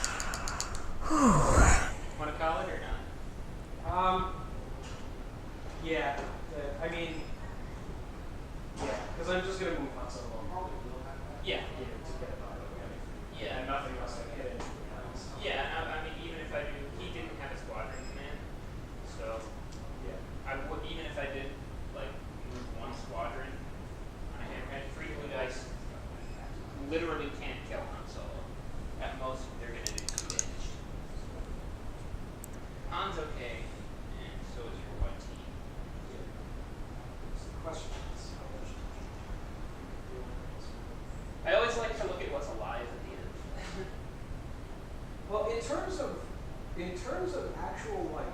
Want to call it or not? Yeah. I mean, yeah, because I'm just gonna move Han Solo. Yeah. To get it out of the way. Yeah. And nothing else I hit anything else. Yeah, I mean, even if I do, he didn't have a squadron command, so Yeah. I would, even if I did, like, move one squadron on a hammerhead, 3 blue dice literally can't kill Han Solo. At most, they're gonna do 2 damage. Han's okay, and so is your white team. So the question is, how much do you I always like to look at what's alive at the end. Well, in terms of actual like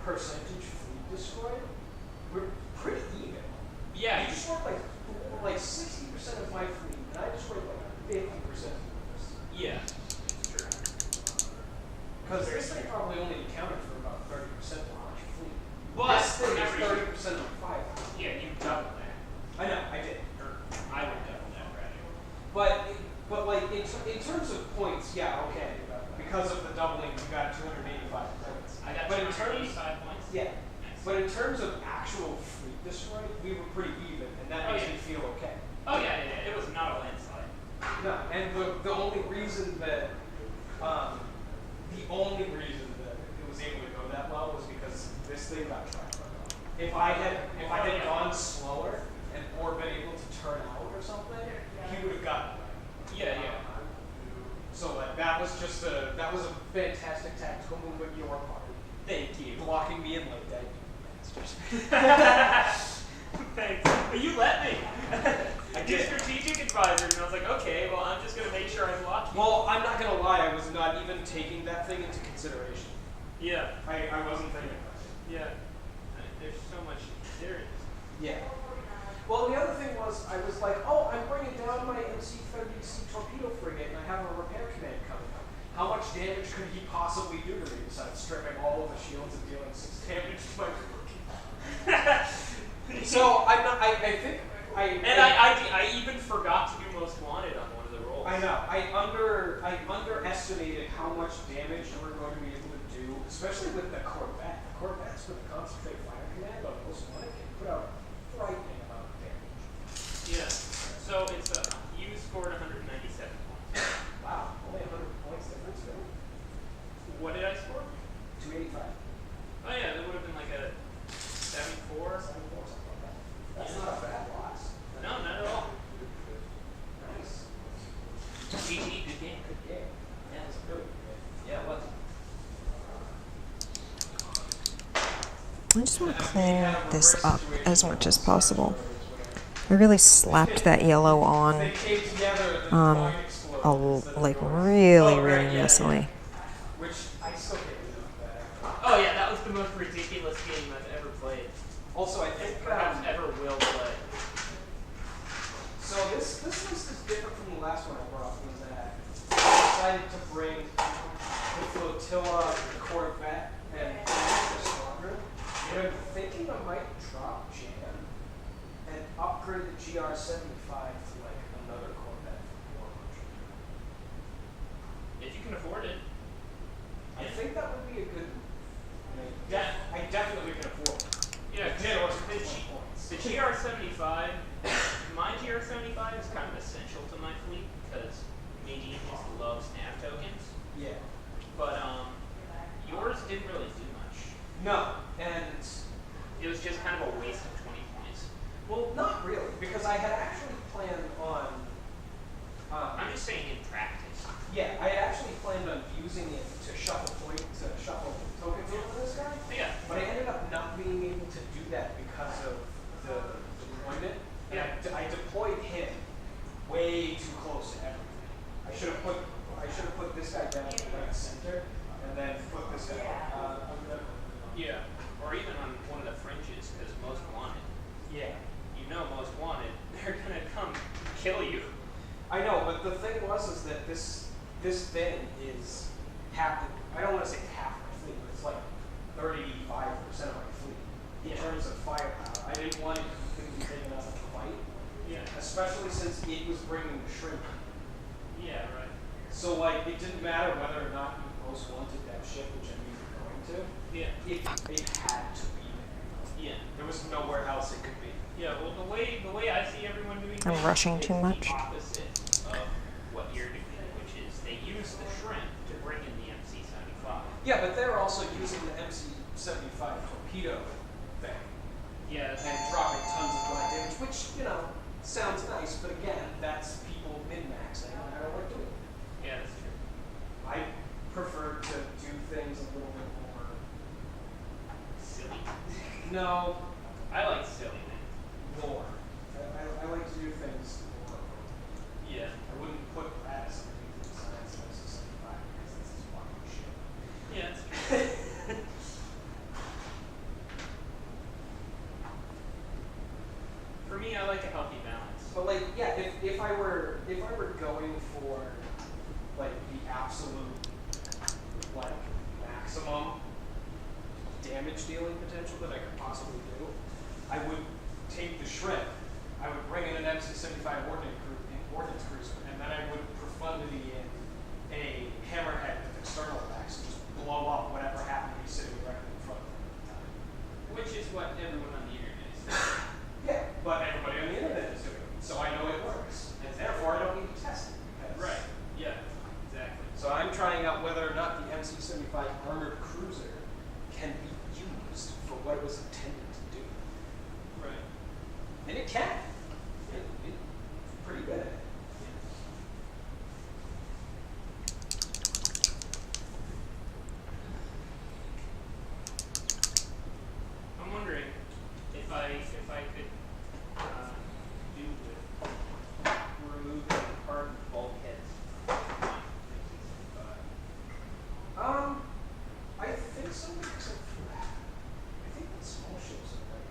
percentage fleet destroyed, we're pretty even. Yeah, You destroyed like 60% of my fleet, and I destroyed like 50% of yours. yeah, it's true. Because this thing probably only accounted for about 30% of my fleet. But this thing is remember, 30% of 5. yeah, you doubled that. I know, I did. Or I would double that, rather. But like in terms of points, yeah, okay. Because of the doubling, you got 285 points. I got But in 285 points. Yeah. Nice. But in terms of actual fleet destroyed, we were pretty even, and that Oh, makes yeah. me feel okay. Oh yeah, it was not a landslide. No, and the only reason that it was able to go that well was because this thing got tracked by God. If I had gone slower or been able to turn out or something, he would have gotten it. Yeah. So like that was a fantastic tactical move on your part. Thank you. Blocking me in like that, you bastards. Thanks. But you let me. I did did. strategic advisor, and I was like, okay, well, I'm just gonna make sure I block you. Well, I'm not gonna lie, I was not even taking that thing into consideration. Yeah. I wasn't thinking about it. Yeah. There's so much serious. Yeah. Well, the other thing was, I was like, oh, I'm bringing down my MC-30C torpedo frigate, and I have a repair command coming up. How much damage could he possibly do to me besides stripping all of the shields and dealing 6 damage to my rookie? So I'm not. I think I. And I even forgot to do most wanted on one of the rolls. I know. I underestimated how much damage you were going to be able to do, especially with the Corvette. The Corvettes with the concentrate fire command on most wanted can put out a frightening amount of damage. Yeah. So it's you scored 197 points. Wow, only 100 points difference, really? What did I score? 285. Oh yeah, that would have been like a 74. 74, something like that. That's Yeah. not a bad loss. No, not at all. Nice. GG, good game. Good game. Yeah, That's a really good game. yeah, it was. I just want to clean this up as much as possible. I really slapped that yellow on, like really messily. Which I still can't believe that. Oh yeah, that was the most ridiculous game I've ever played. Also, I think Perhaps ever will play. so. This list is different from the last one I brought. Was that I decided to bring the flotilla, the Corvette, and the squadron. And I'm thinking I might drop Jam and upgrade the GR-75 to like another Corvette for 400. If you can afford it. I think that would be a good. I definitely can afford it. Yeah, the GR75, my GR75 is kind of essential to my fleet because Nadine just loves nav tokens. Yeah. But yours didn't really do much. No, and It was just kind of a waste of 20 points. well, not really, because I had actually planned on. I'm just saying in practice. Yeah, I had actually planned on using it to shuffle tokens over this guy. Yeah. But I ended up not being able to do that because of the deployment. And I deployed him way too close to everything. I should have put this guy down in the right center, and then put this guy. Yeah. Or even on one of the fringes because most wanted. Yeah. You know most wanted. They're going to come kill you. I know, but the thing is that this thing is half. I don't want to say half my fleet, but it's like 35% of my fleet in terms of firepower. I didn't want it completely taken out of the fight. Yeah. Especially since it was bringing the shrimp. Yeah, right. So like, it didn't matter whether or not you most wanted that ship, which I knew you were going to. Yeah. It had to be there. Yeah. There was nowhere else it could be. Yeah, well, the way I see everyone doing I'm things rushing is too much. the opposite of what you're doing, which is they use the shrimp to bring in the MC-75. Yeah, but they're also using the MC-75 torpedo thing Yeah, and dropping tons of black damage, which, sounds nice, but again, that's people min-maxing, and I don't like doing it. yeah, that's true. I prefer to do things a little bit more. Silly. No, I like silly things. more. I like to do things more. Yeah. I wouldn't put Brass underneath the science of MC-75 because that's just fucking shit. Yeah, that's true. For me, I like a healthy balance. But like, yeah, if I were going for like the absolute like maximum damage dealing potential that I could possibly do, I would take the shrimp, I would bring in an MC-75 ordnance cruiser, and then I would profundity in a hammerhead with external attacks and just blow up whatever happened to be sitting directly in front of them at the time. Which is what everyone on the internet is doing. Yeah, but everybody on the internet is doing it, so I know it works, and therefore I don't need to test it. Because Right. Yeah, exactly. So I'm trying out whether or not the MC-75 armored cruiser can be used for what it was intended to do. Right. And it can. It's pretty good at it. I'm wondering if I could do with removing hardened bulkheads from MC-75. I think so, except for that. I think the small ships are like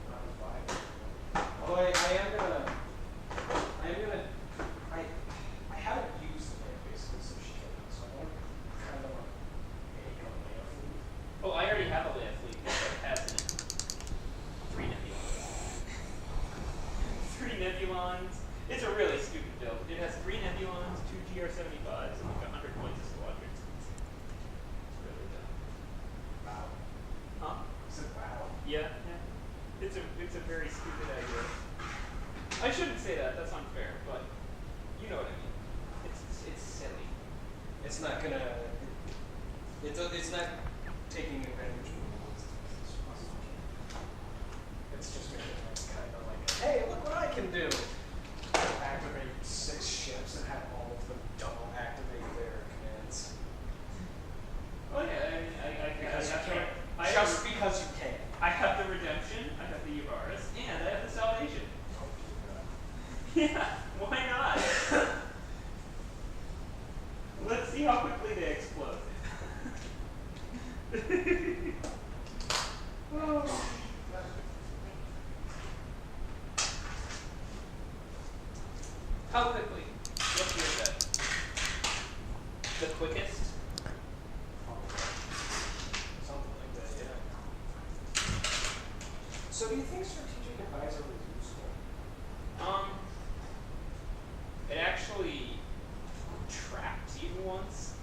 not as viable. Although I haven't used the land basically since she came out, so I want kind of like a Leia fleet. Oh, I already have a Leia fleet that has in it 3 Nebulons. 3 Nebulons. It's a really stupid build. It has 3 Nebulons, 2 GR-75s, and like 100 points of squadrons. It's really dumb. Wow. Huh? I said wow. Yeah. It's a very stupid idea. I shouldn't say that. That's unfair, but you know what I mean. It's silly. It's not gonna. It's not taking advantage of the. It's just making it kind of like, hey, look what I can do. Activate 6 ships and have all of them double activate their commands. Oh yeah, I mean, Because you that's can. right. Just because you can. So do you think strategic advisor was useful? It actually trapped you once.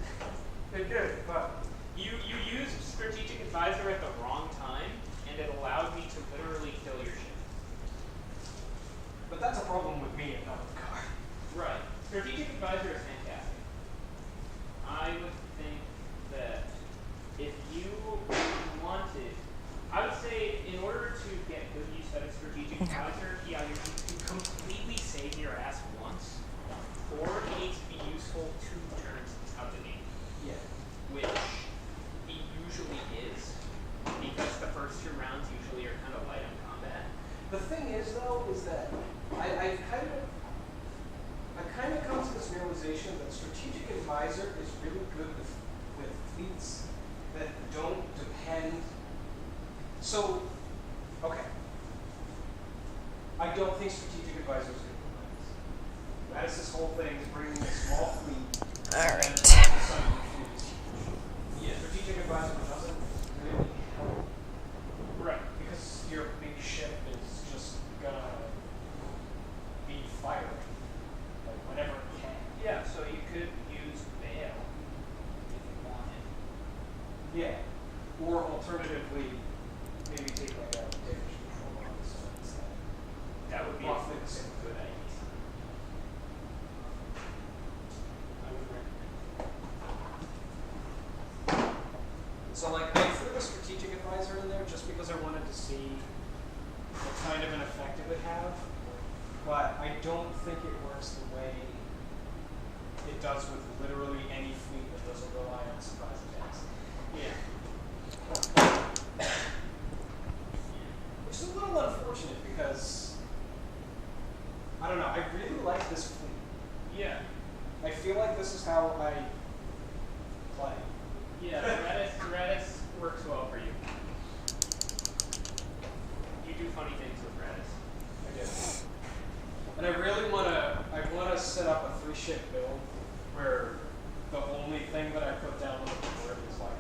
It did, but You used strategic advisor at the wrong time, and it allowed me to literally kill your ship. that's a problem with me and not with the car. Right. Strategic advisor is fantastic. I would think that if you wanted, I would say in order to get good use out of strategic advisor, he either needs to completely save your ass once, or he needs to be useful 2 turns out the game, Yeah. which he usually is, because the first 2 rounds usually are kind of light on combat. The thing is, though, is that I've kind of come to this realization that strategic advisor is really good with fleets that don't depend. So, okay. I don't think strategic advisor is good for Radis. Radis's whole thing is bringing a small fleet. All right. Yeah, strategic advisor doesn't really help. Right. Because your big ship is just gonna be fired, like whenever it can. Yeah, so you could use bail if you wanted. Yeah. Or alternatively, maybe take like a damage control on this one instead. That would be Roughly the same good thing. idea. I would recommend. So like I threw the strategic advisor in there just because I wanted to see what kind of an effect it would have. But I don't think it works the way it does with literally any fleet that doesn't rely on surprise attacks. Yeah. Which is a little unfortunate because I don't know, I really like this fleet. Yeah. I feel like this is how I play. Yeah, Radis works well for you. You do funny things with Radis. I do. And I really wanna set up a 3-ship build where the only thing that I put down on the board is like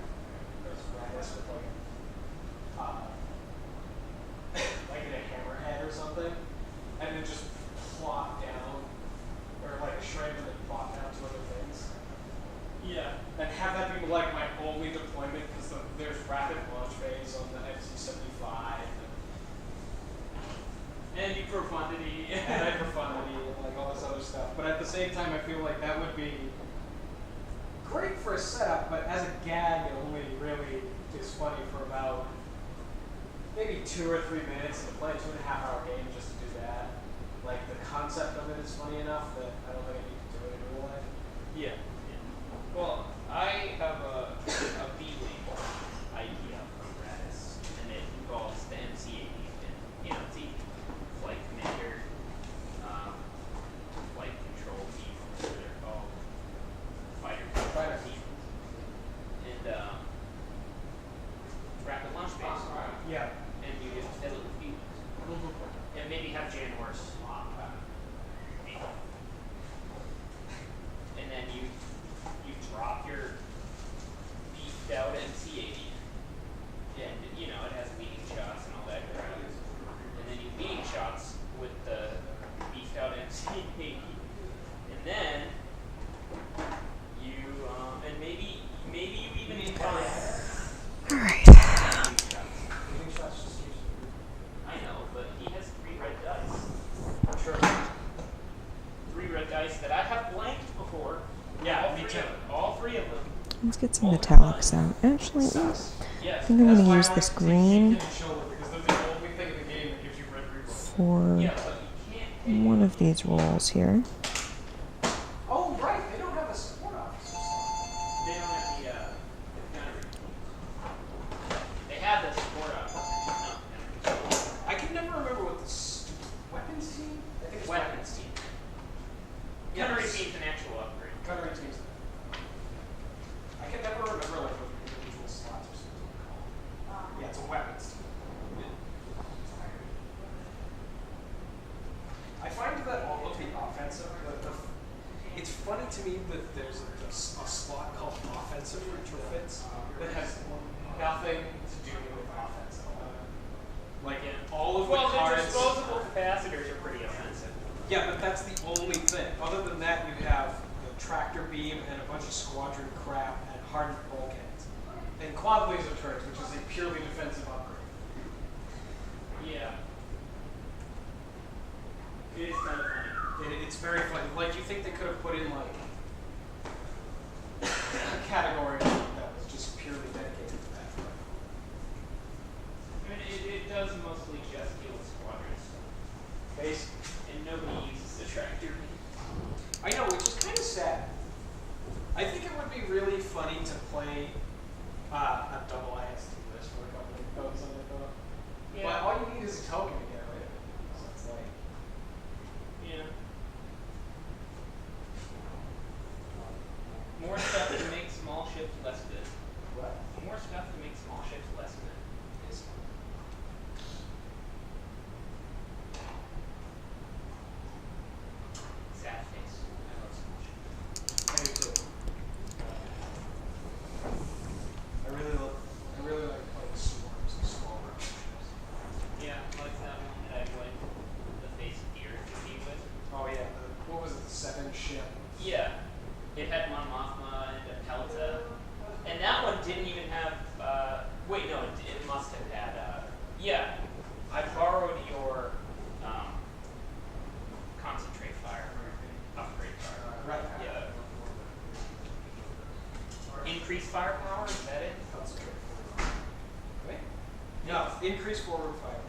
there's Radis with like in a hammerhead or something, and then just plop down, or like a shred and then plop down to other things. Yeah. And have that be like my only deployment because there's rapid launch phase on the XC-75 And you profundity. and hyperfunity and like all this other stuff. But at the same time, I feel like that would be great for a setup, but as a gag, it only really is funny for about maybe 2 or 3 minutes and play a 2.5-hour game just to do that. Like the concept of it is funny enough that I don't think I need to do it in real life. Yeah. Well, I have a B-wing idea from Radis, and it involves the MC-80 and, it's easy. Flight commander, flight control team, whatever they're called, fighter control team, and rapid launch base. Yeah. And you just fiddle with B-wings. And maybe have Jan Horse swap. And then you drop your beefed out MC-80, and it has leading shots and all that crap. And then you leading shots with the beefed out MC-80, and then you and maybe you even combine. All right. Leading shots just use I know, but he has 3 red dice. Sure. 3 red dice that I have blanked before. Yeah, all me 3 too. of them. All 3 of them. Let's get some metallics out. Actually, I Sucks. Yes. think I'm That's going why to use I this like to take green Deacon and Shoulder, because they're the only thing in the game that gives you red reroll. for Yeah, but you can't. one of these rolls here. Oh, right, they don't have a support officer slot. They don't have the gunnery. They have the support officer, not the gunnery. I can never remember what the weapons team? I think it's Weapons team. Yes. Gunnery team's an actual upgrade. Gunnery teams. I can never remember like what the individual slots are supposed to be called. Yeah, it's a weapons team. I find that all of the offensive quad laser turrets, which is a purely defensive upgrade. Yeah. It is kind of funny. It's very funny. Like, you think they could have put in, like, a category that was just purely dedicated to that. I mean, it does mostly just deal with squadrons. Base. And nobody uses the tractor. I know, which is kind of sad. I think it would be really funny to play a double IST list for a couple of codes on it, though. Yeah. But all you need is a token to get rid of it. So it's like, Yeah. More stuff to make small ships less good. what? More stuff to make small ships less good. Is Sad face. I love small ships. I do too. I really like playing swarms of small round ships. Yeah, like that one that I went the face gear to be with. Oh yeah, what was it, the 7 ship? Yeah. It had Mon Mothma and a Pelta. And that one didn't even have, wait, no, it must have had, yeah. I borrowed your, concentrate fire, upgrade fire. Right. Yeah. Increased firepower, is that it? Concentrate. Wait? No, increase forward fire.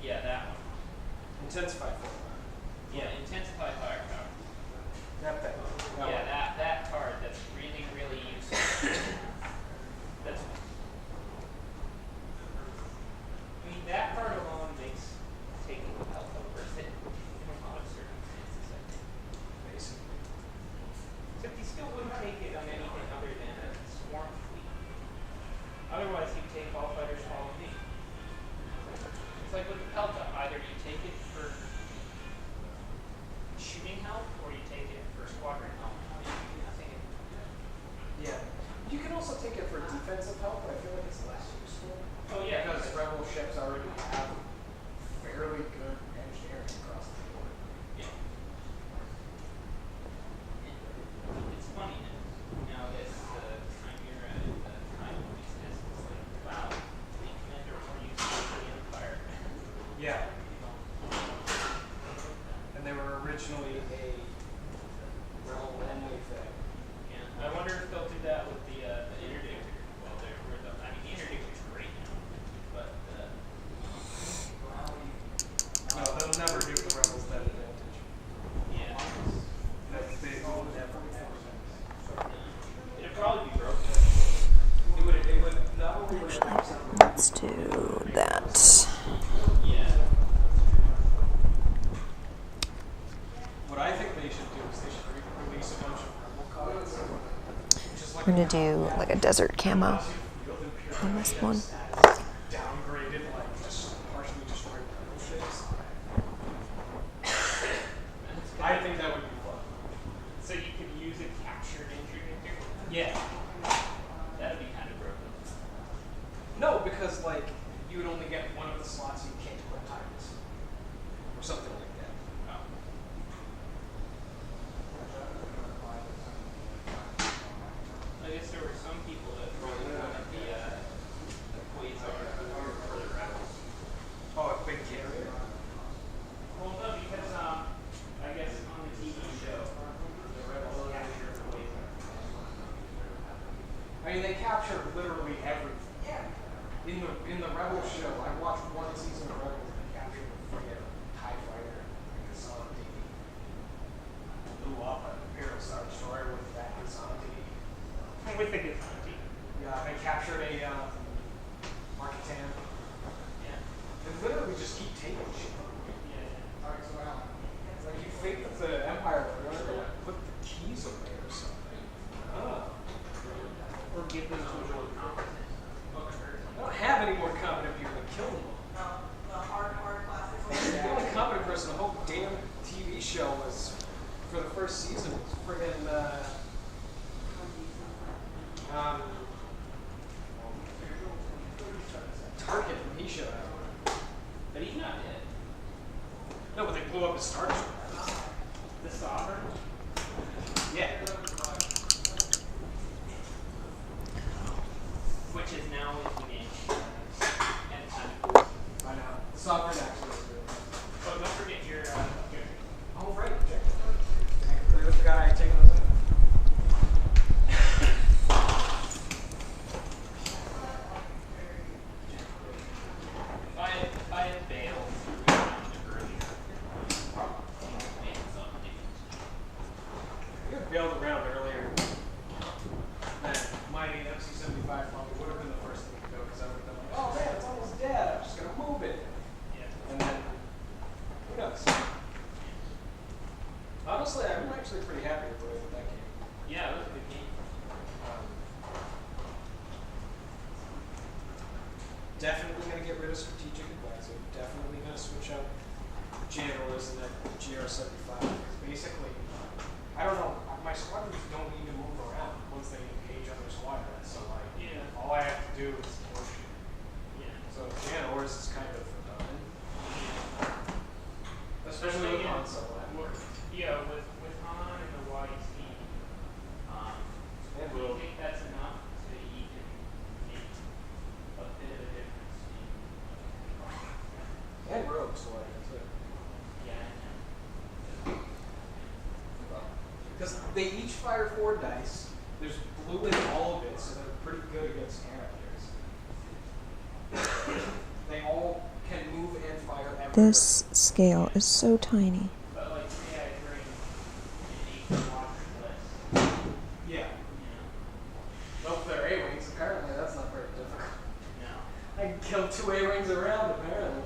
Yeah, that one. Intensify forward fire. Yeah, intensify firepower. That thing. Yeah, that card, that's really, really useful. That's, I mean, that card alone makes taking the Pelta worth it in a lot of circumstances, I think. Basically. Except you still wouldn't take it on anything other than a swarm fleet. Otherwise, you'd take all fighters follow me. It's like with the Pelta, either you take it for shooting help, or you take it for squadron help. I mean, you do nothing. Yeah. You can also take it for defensive help, but I feel like it's less useful. Oh yeah, Because rebel ships already have fairly good engineering across the board. yeah. It's funny now that the Chimera and the Time exist. It's like, wow, the commander more useful for the Empire. Yeah. And they were originally a rebel only thing. Yeah. I wonder if they'll do that with the interdictor. Well, I mean, the interdictor's great now, but No, they'll never give the rebels that advantage. yeah, They will never. it'd probably be broken. It would not only would it have something. Let's do that. Yeah. What I think they should do is they should release a bunch of rebel cards. Just like We're gonna do like a desert camo Field Imperial on this one. downgraded, like just partially destroyed rebel ships. I think that would be fun. So you could use a captured interdictor? Yeah. That'd be kind of broken. No, because like you would only get one of the slots you can't put titles. Or something like that. Oh. I guess there were some people that really wanted the Quasar for the rebels. Oh, a big carrier. Well, no, because I guess on the TV show, the rebels captured Quasar. I mean, they captured literally everything. Yeah. In the Rebel show, I watched one season of Rebels and they captured a friggin' TIE fighter. Like a Zonti. Blew up an Imperial Star Destroyer with that Zonti. With the Gazanti. Yeah, they captured a Marketan. Yeah. They literally just keep taking shit. Yeah. It's like you think that the Empire would learn to like put the keys away or something. Oh. Or give them to a more competent. I don't have any more competent people to kill them all. The hardcore classic. The only competent person the whole damn TV show was, for the first season, was friggin' Tarkin when he showed up. But he's not dead. No, but they blew up his Star Destroyer. The Sovereign? Yeah. Wait, which is now in inch and time course. I know. The sovereign actually is really nice. Oh, don't forget your objective. Oh, right. Objective. I completely forgot I had taken those out. If I had bailed around earlier, made something. You had bailed around earlier. Then my MC75 probably would have been the first thing to go because I would have been like, oh man, it's almost dead. I'm just going to move it. Yeah. And then, who knows? Honestly, I'm actually pretty happy with the way that came. Yeah, it was a good game. Definitely going to get rid of strategic advisor. Definitely going to switch out generals and that GR75. Because basically, I don't know, my squadrons don't even move around once they engage other squadrons. So like, Yeah. all I have to do is push. Yeah. So generals is kind of redundant, Yeah. especially with Han Solo. Yeah, with Han and the YT, And do you Rogue. think that's enough to even make a bit of a difference in And Rogue squadron too. yeah, I know. Because they each fire 4 dice. There's blue in all of it, so they're pretty good against characters. They all can move and fire everywhere. This scale is so tiny. But like say I bring an 8 quadrant list, Yeah. you know. Well, if they're A-wings, apparently that's not very difficult. No. I can kill 2 A-wings around, apparently.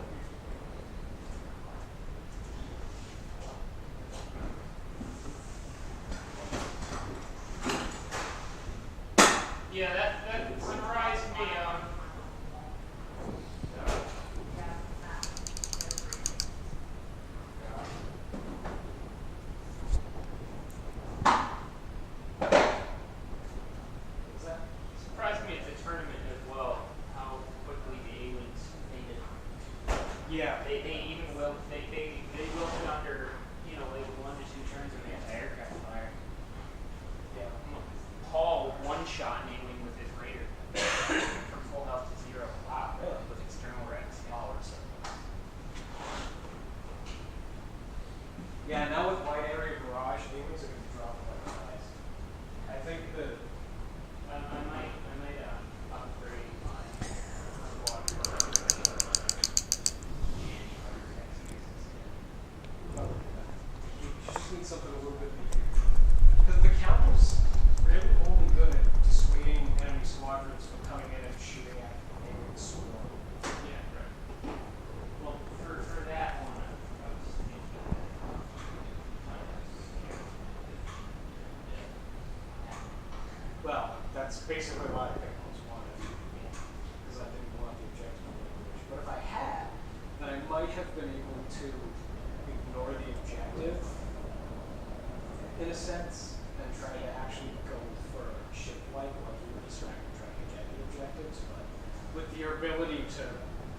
Yeah, that surprised me. Is that? Surprised me at the tournament as well, how quickly the A-wings faded. Yeah. They even will they wilted under, you know, like 1 to 2 turns and they had aircraft fire. Yeah. Paul one-shot an A-wing with his Raider from full health to 0. Wow, really? With external Rex powers. Yeah, now with wide area barrage, A-wings are going to be dropping like flies. I think that I might upgrade my squadron. you just need something a little bit bigger. Because the counter's really only good at dissuading enemy squadrons from coming in and shooting at A-wing swarm. Yeah, right. Well, for that one, I was thinking Well, that's basically why I picked most wanted. Because I didn't want the objective language. But if I had, then I might have been able to ignore the objective in a sense and try to actually go for ship like you were distracted trying to get the objectives. But with your ability to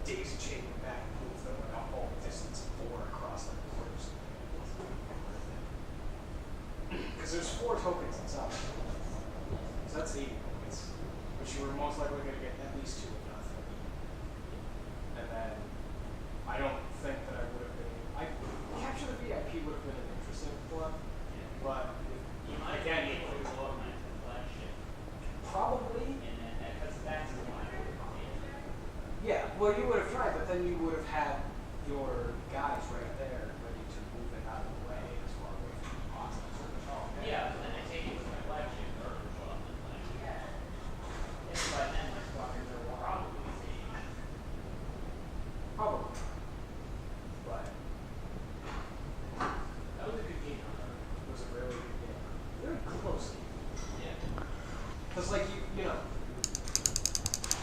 daisy chain them back and move them like a whole distance of 4 across the borders. Because there's 4 tokens inside. So that's 80 points, which you were most likely going to get at least 2 if not 3. And then I don't think that I would have been. Capture the VIP would have been an interesting one, but you might again, be able to blow up my flagship. probably. And then that's the one I would have made. Yeah, well, you would have tried, but then you would have had your guys right there ready to move it out of the way as far away from the box. Yeah, but then I take it with my flagship or blow up my flagship. And by then my squadrons are probably the same. Probably. But That was a good game. it was a really good game. Very close game. Yeah. Because, like, you know,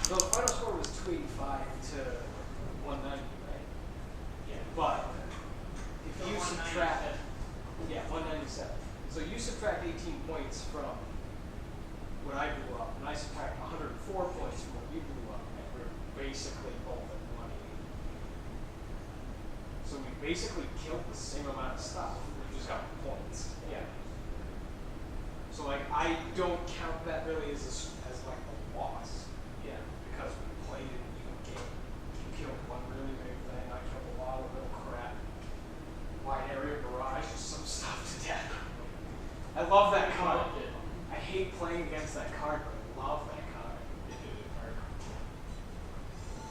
the final score was 285 to 190, right? Yeah. But if So you 197. subtract, yeah, 197. So you subtract 18 points from what I blew up, and I subtract 104 points from what you blew up, and we're basically both at 180. So we basically killed the same amount of stuff. We just got points. Yeah. So like I don't count that really as like a loss. Yeah.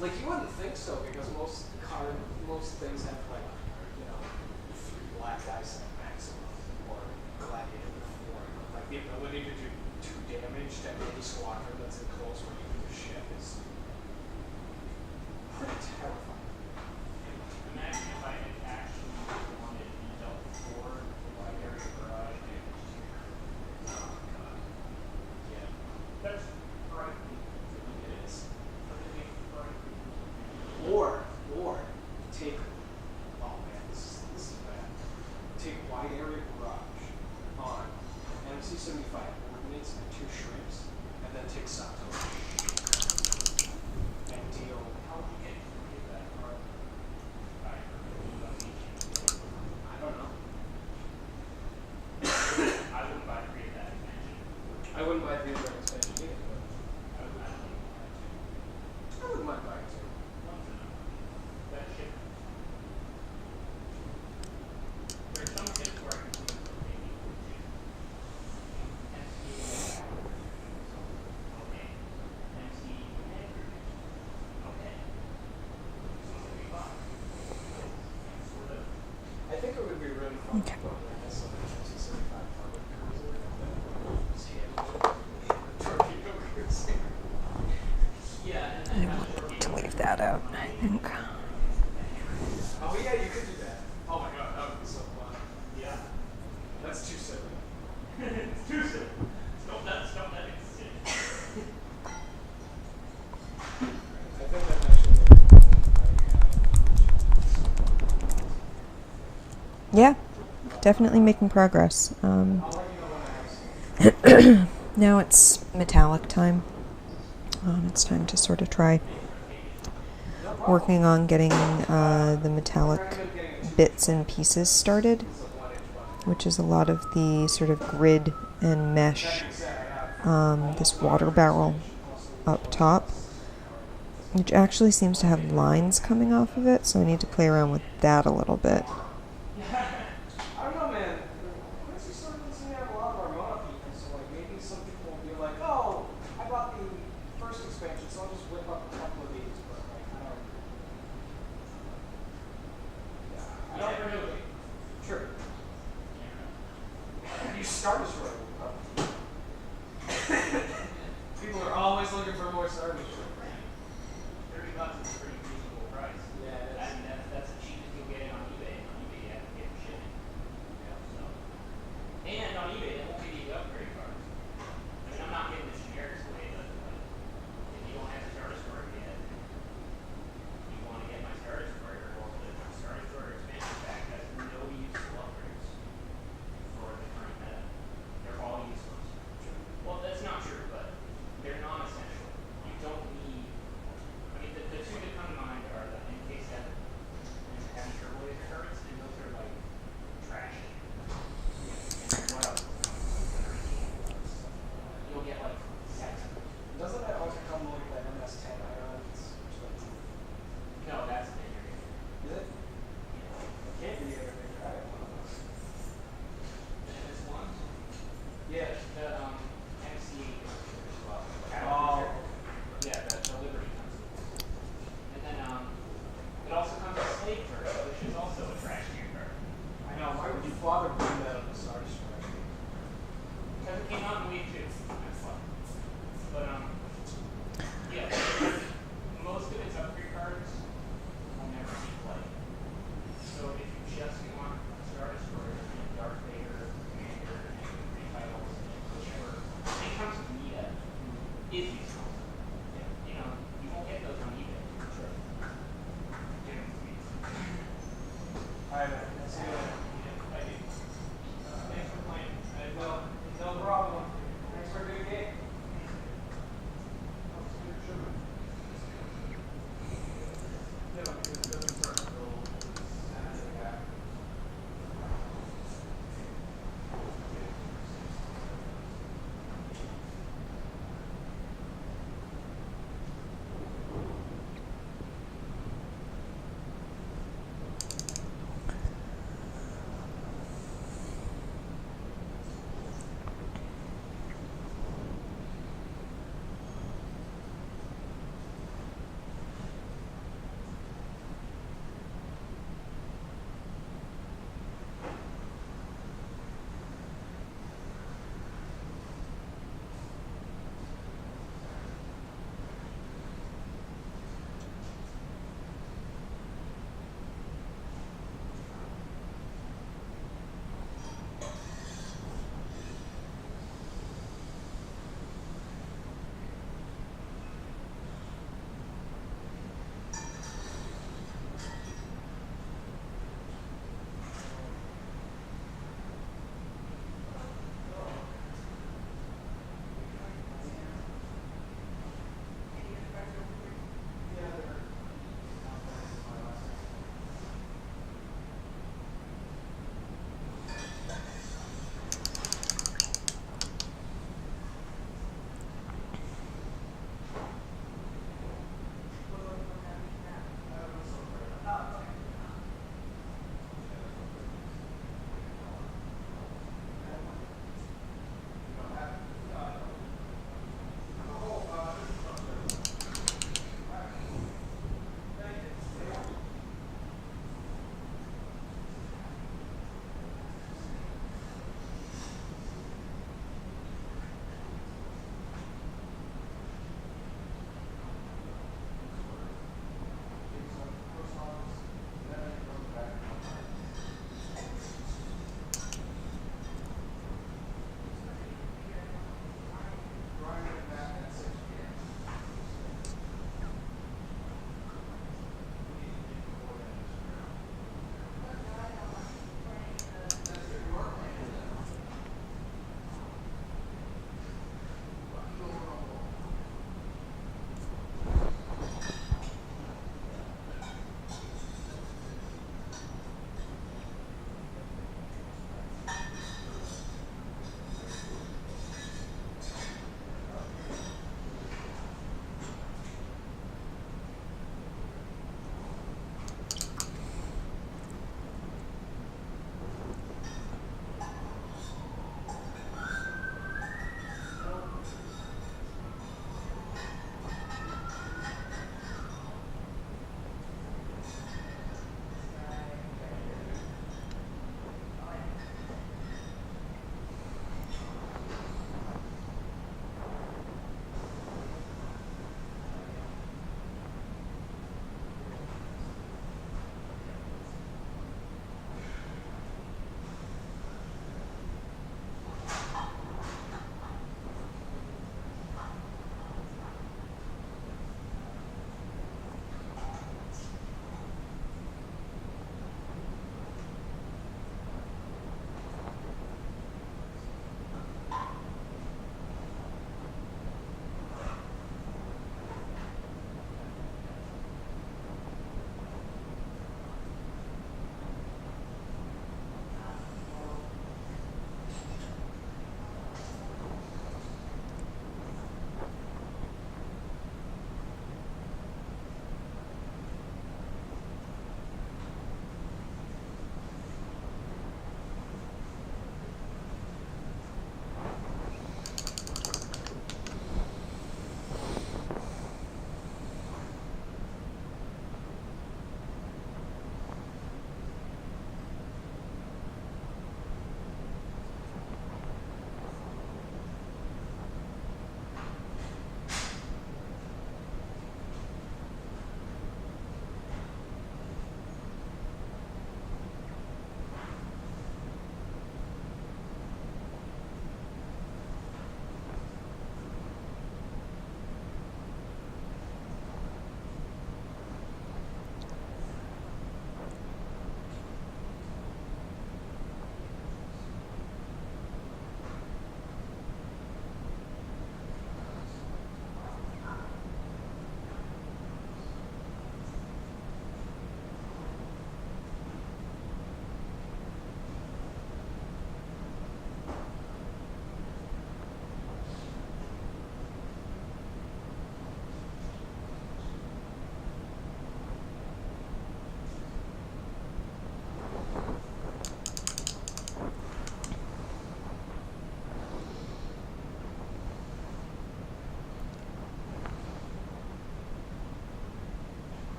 Like you wouldn't think so because most things have like, 3 black dice at maximum or gladiator 4. Like the ability to do 2 damage to any squadron that's in close range of a ship is pretty terrifying. Imagine if I had actually wanted to dealt 4 wide area barrage damage. Oh god. Yeah, That's frightening. it is. Doesn't it frightening? Or take, oh man, this is bad. Take wide area barrage on MC-75 ordnance and 2 shrimps, and then take Sato. And deal. How would you get that far? I don't know. I wouldn't buy 3 of that expansion. I wouldn't buy 3 of their expansion either, but I wouldn't buy 2. I wouldn't mind buying 2. Once enough. That ship. There's some ships where I can see them maybe MC. Okay. MC. Okay. Sort of. I think it would be really fun Okay. to go there as some MC-75 target cruiser and just handle it. Torpedo cruiser. Yeah, I want to leave that out, I think. Oh yeah, you could do that. Oh my god, that would be so fun. yeah. That's too silly. It's too soon. Stop that existing. I think that actually Yeah, definitely making progress. I'll let you know when I have some. Now it's metallic time. It's time to sort of try working on getting the metallic bits and pieces started, which is a lot of the sort of grid and mesh, this water barrel up top, which actually seems to have lines coming off of it, so I need to play around with that a little bit. I don't know, man. Quincy sort of doesn't have a lot of Armada people, so like maybe some people will be like, oh, I bought the first expansion, so I'll just whip up a couple of these. But like, I don't really. Sure. You start as right. People are always looking for more Star Destroyer. $30 is a pretty reasonable price. Yeah, I mean, that's the cheapest you'll get it on eBay. On eBay, you have to get shipping. So, and on eBay, they won't give you the upgrade cards. I mean, I'm not giving this generics away, but like, if you don't have the Star Destroyer yet, you want to get my Star Destroyer, well, the Star Destroyer expansion pack has no useful upgrades for the current meta. They're all useless. Well, that's not true, but they're non-essential. You don't need. I mean, the 2 that come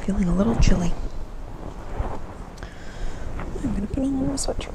feeling a little chilly. I'm gonna put on a little sweatshirt.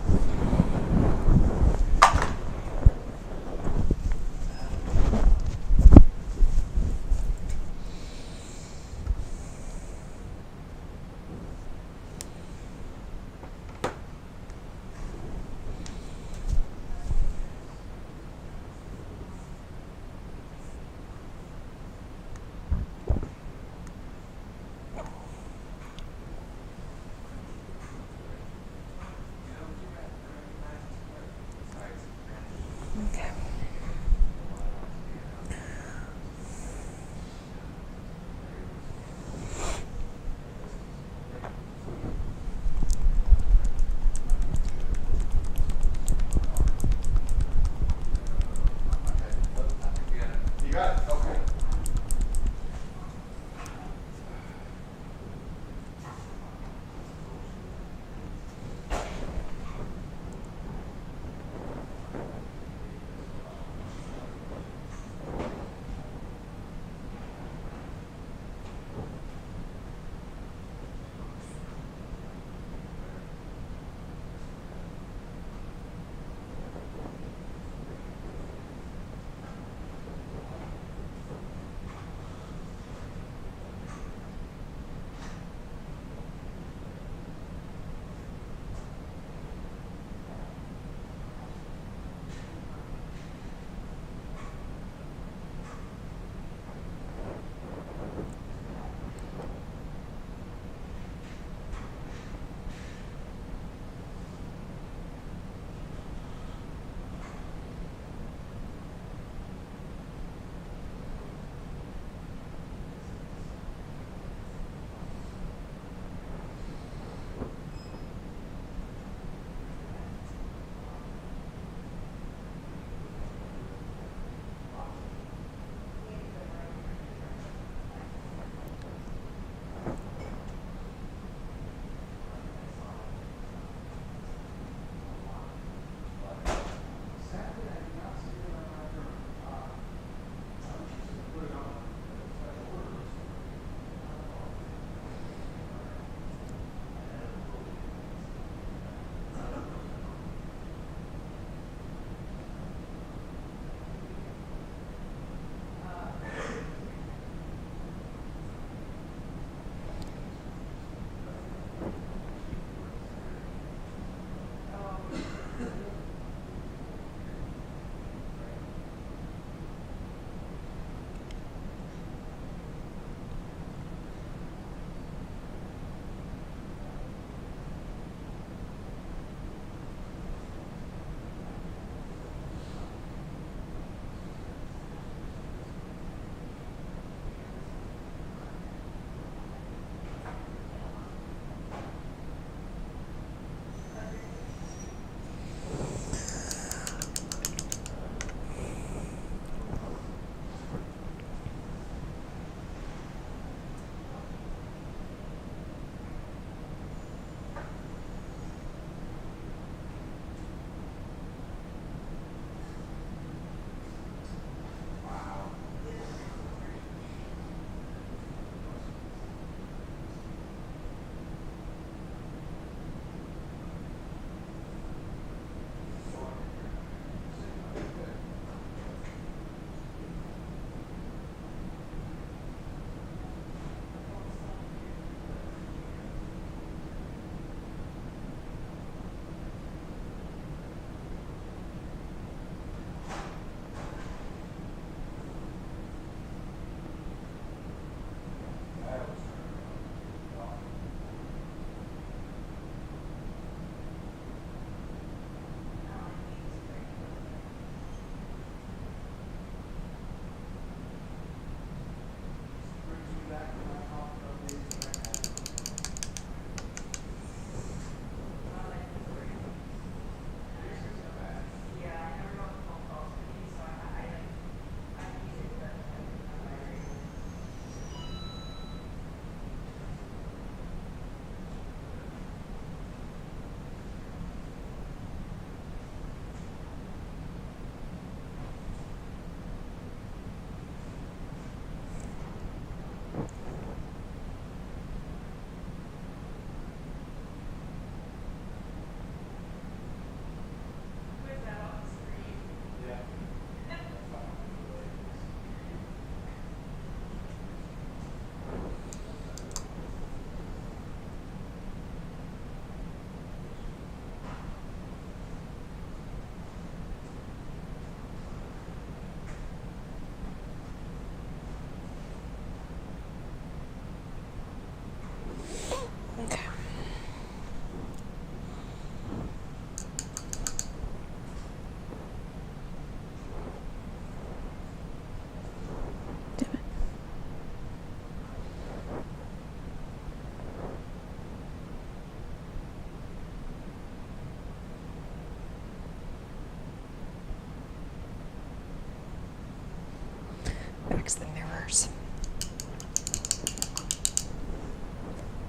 wax the mirrors.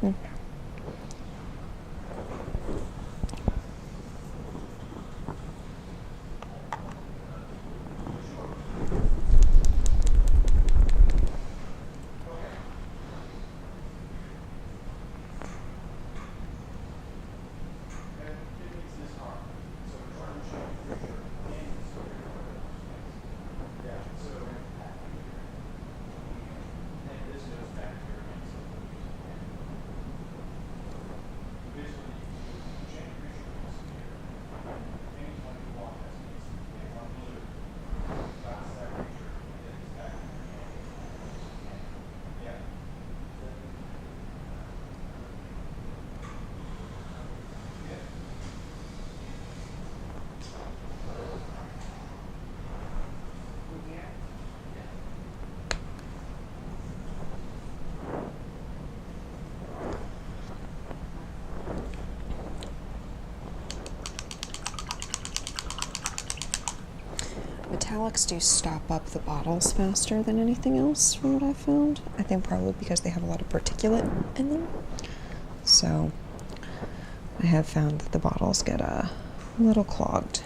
Hmm. Metallics do stop up the bottles faster than anything else from what I've found. I think probably because they have a lot of particulate in them. So I have found that the bottles get a little clogged.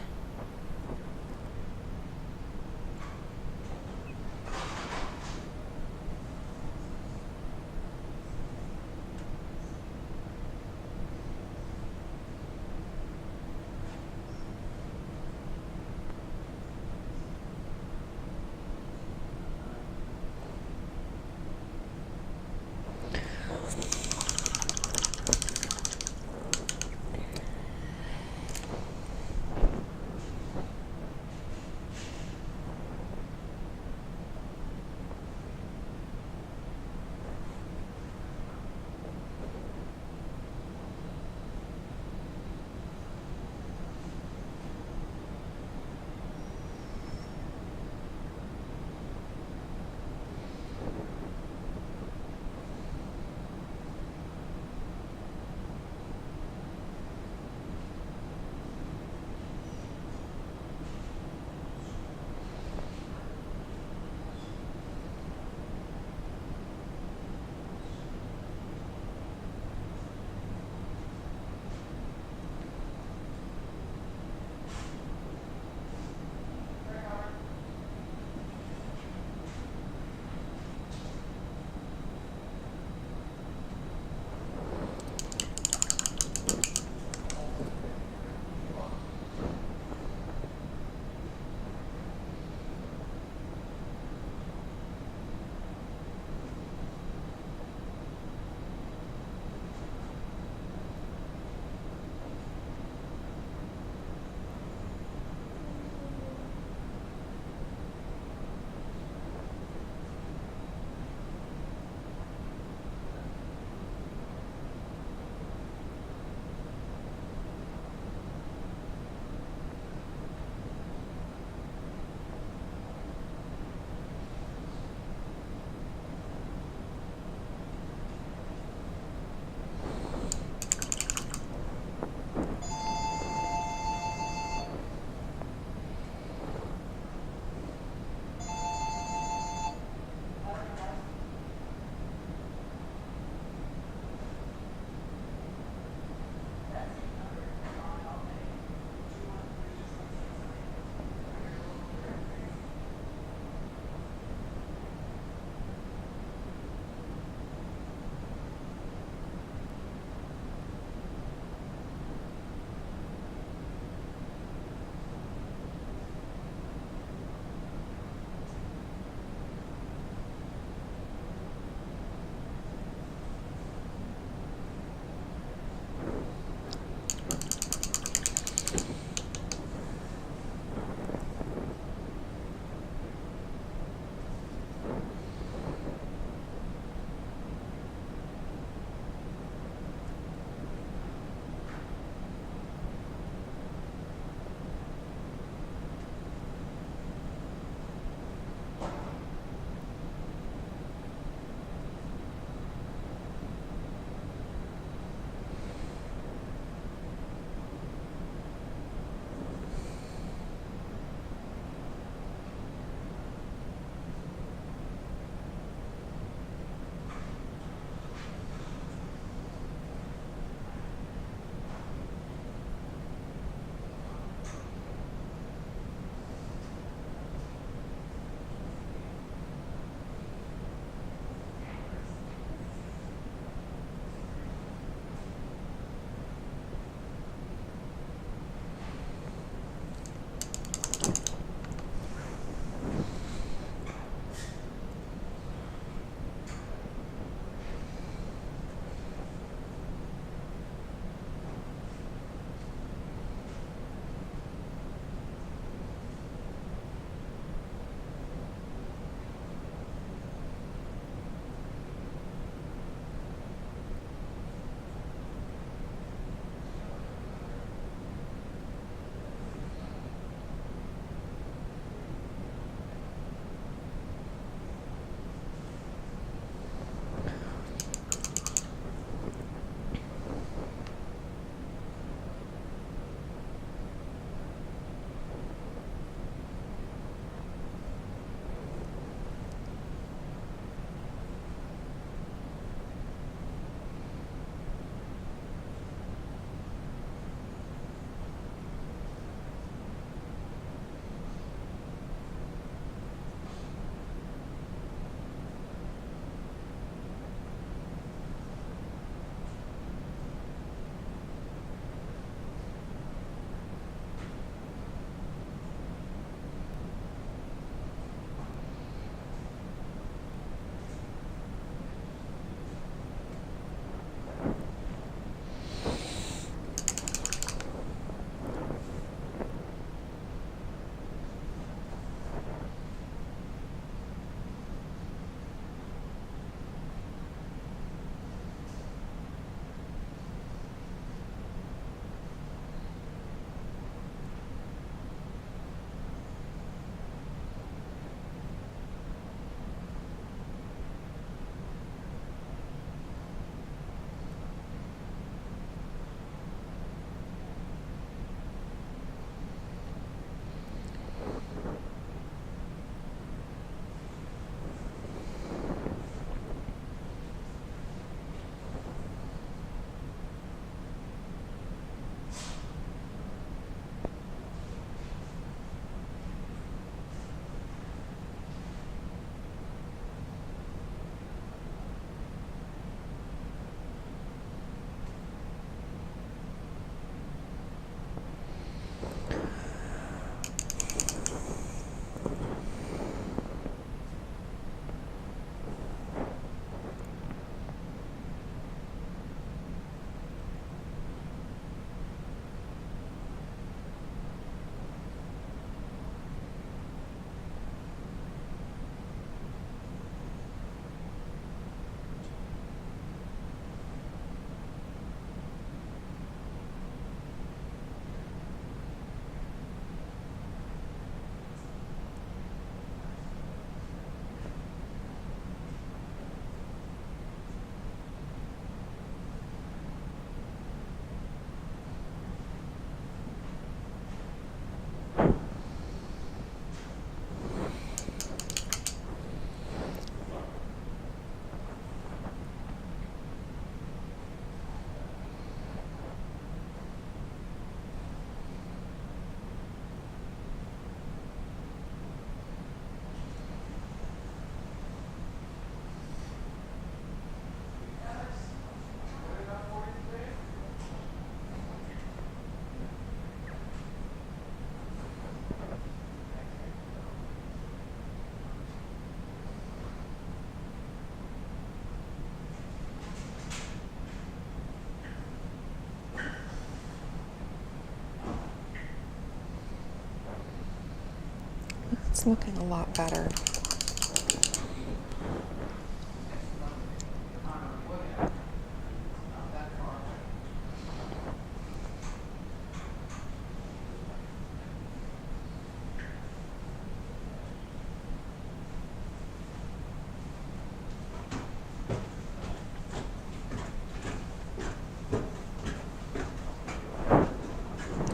That's looking a lot better.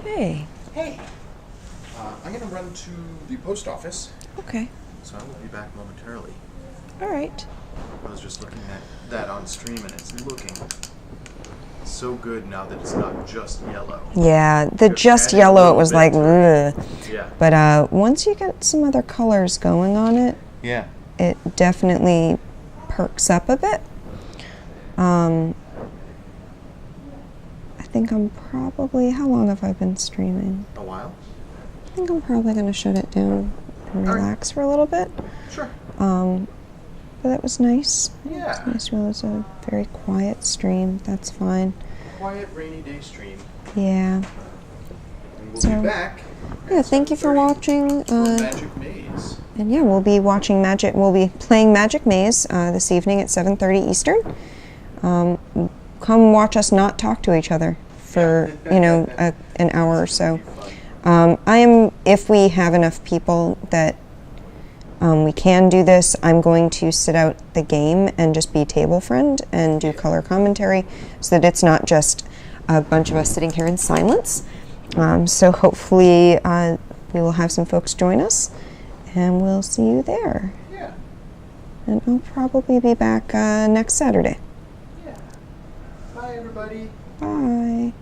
Hey. Hey. I'm gonna run to the post office, Okay. so I will be back momentarily. All right. I was just looking at that on stream, and it's looking so good now that it's not just yellow. Yeah, the Just just adding a yellow, it little was bit like, to ugh. Yeah. But once you get some other colors going on it, Yeah. it definitely perks up a bit. I think I'm probably, how long have I been streaming? A while? I think I'm probably going to shut it down and All right. relax for a little bit. Sure. But that was nice. Yeah. It was nice. It was a very quiet stream. That's fine. Quiet rainy day stream, Yeah. and we'll So- be back. Yeah, thank you for 7:30 watching. for Magic Maze. And yeah, we'll be watching Magic. We'll be playing Magic Maze this evening at 7:30 Eastern. Come watch us not talk to each other for an hour or so. If we have enough people that we can do this, I'm going to sit out the game and just be table friend and do color commentary, so that it's not just a bunch of us sitting here in silence. So hopefully we will have some folks join us, and we'll see you there. Yeah. And I'll probably be back next Saturday. Yeah. Bye, everybody. Bye.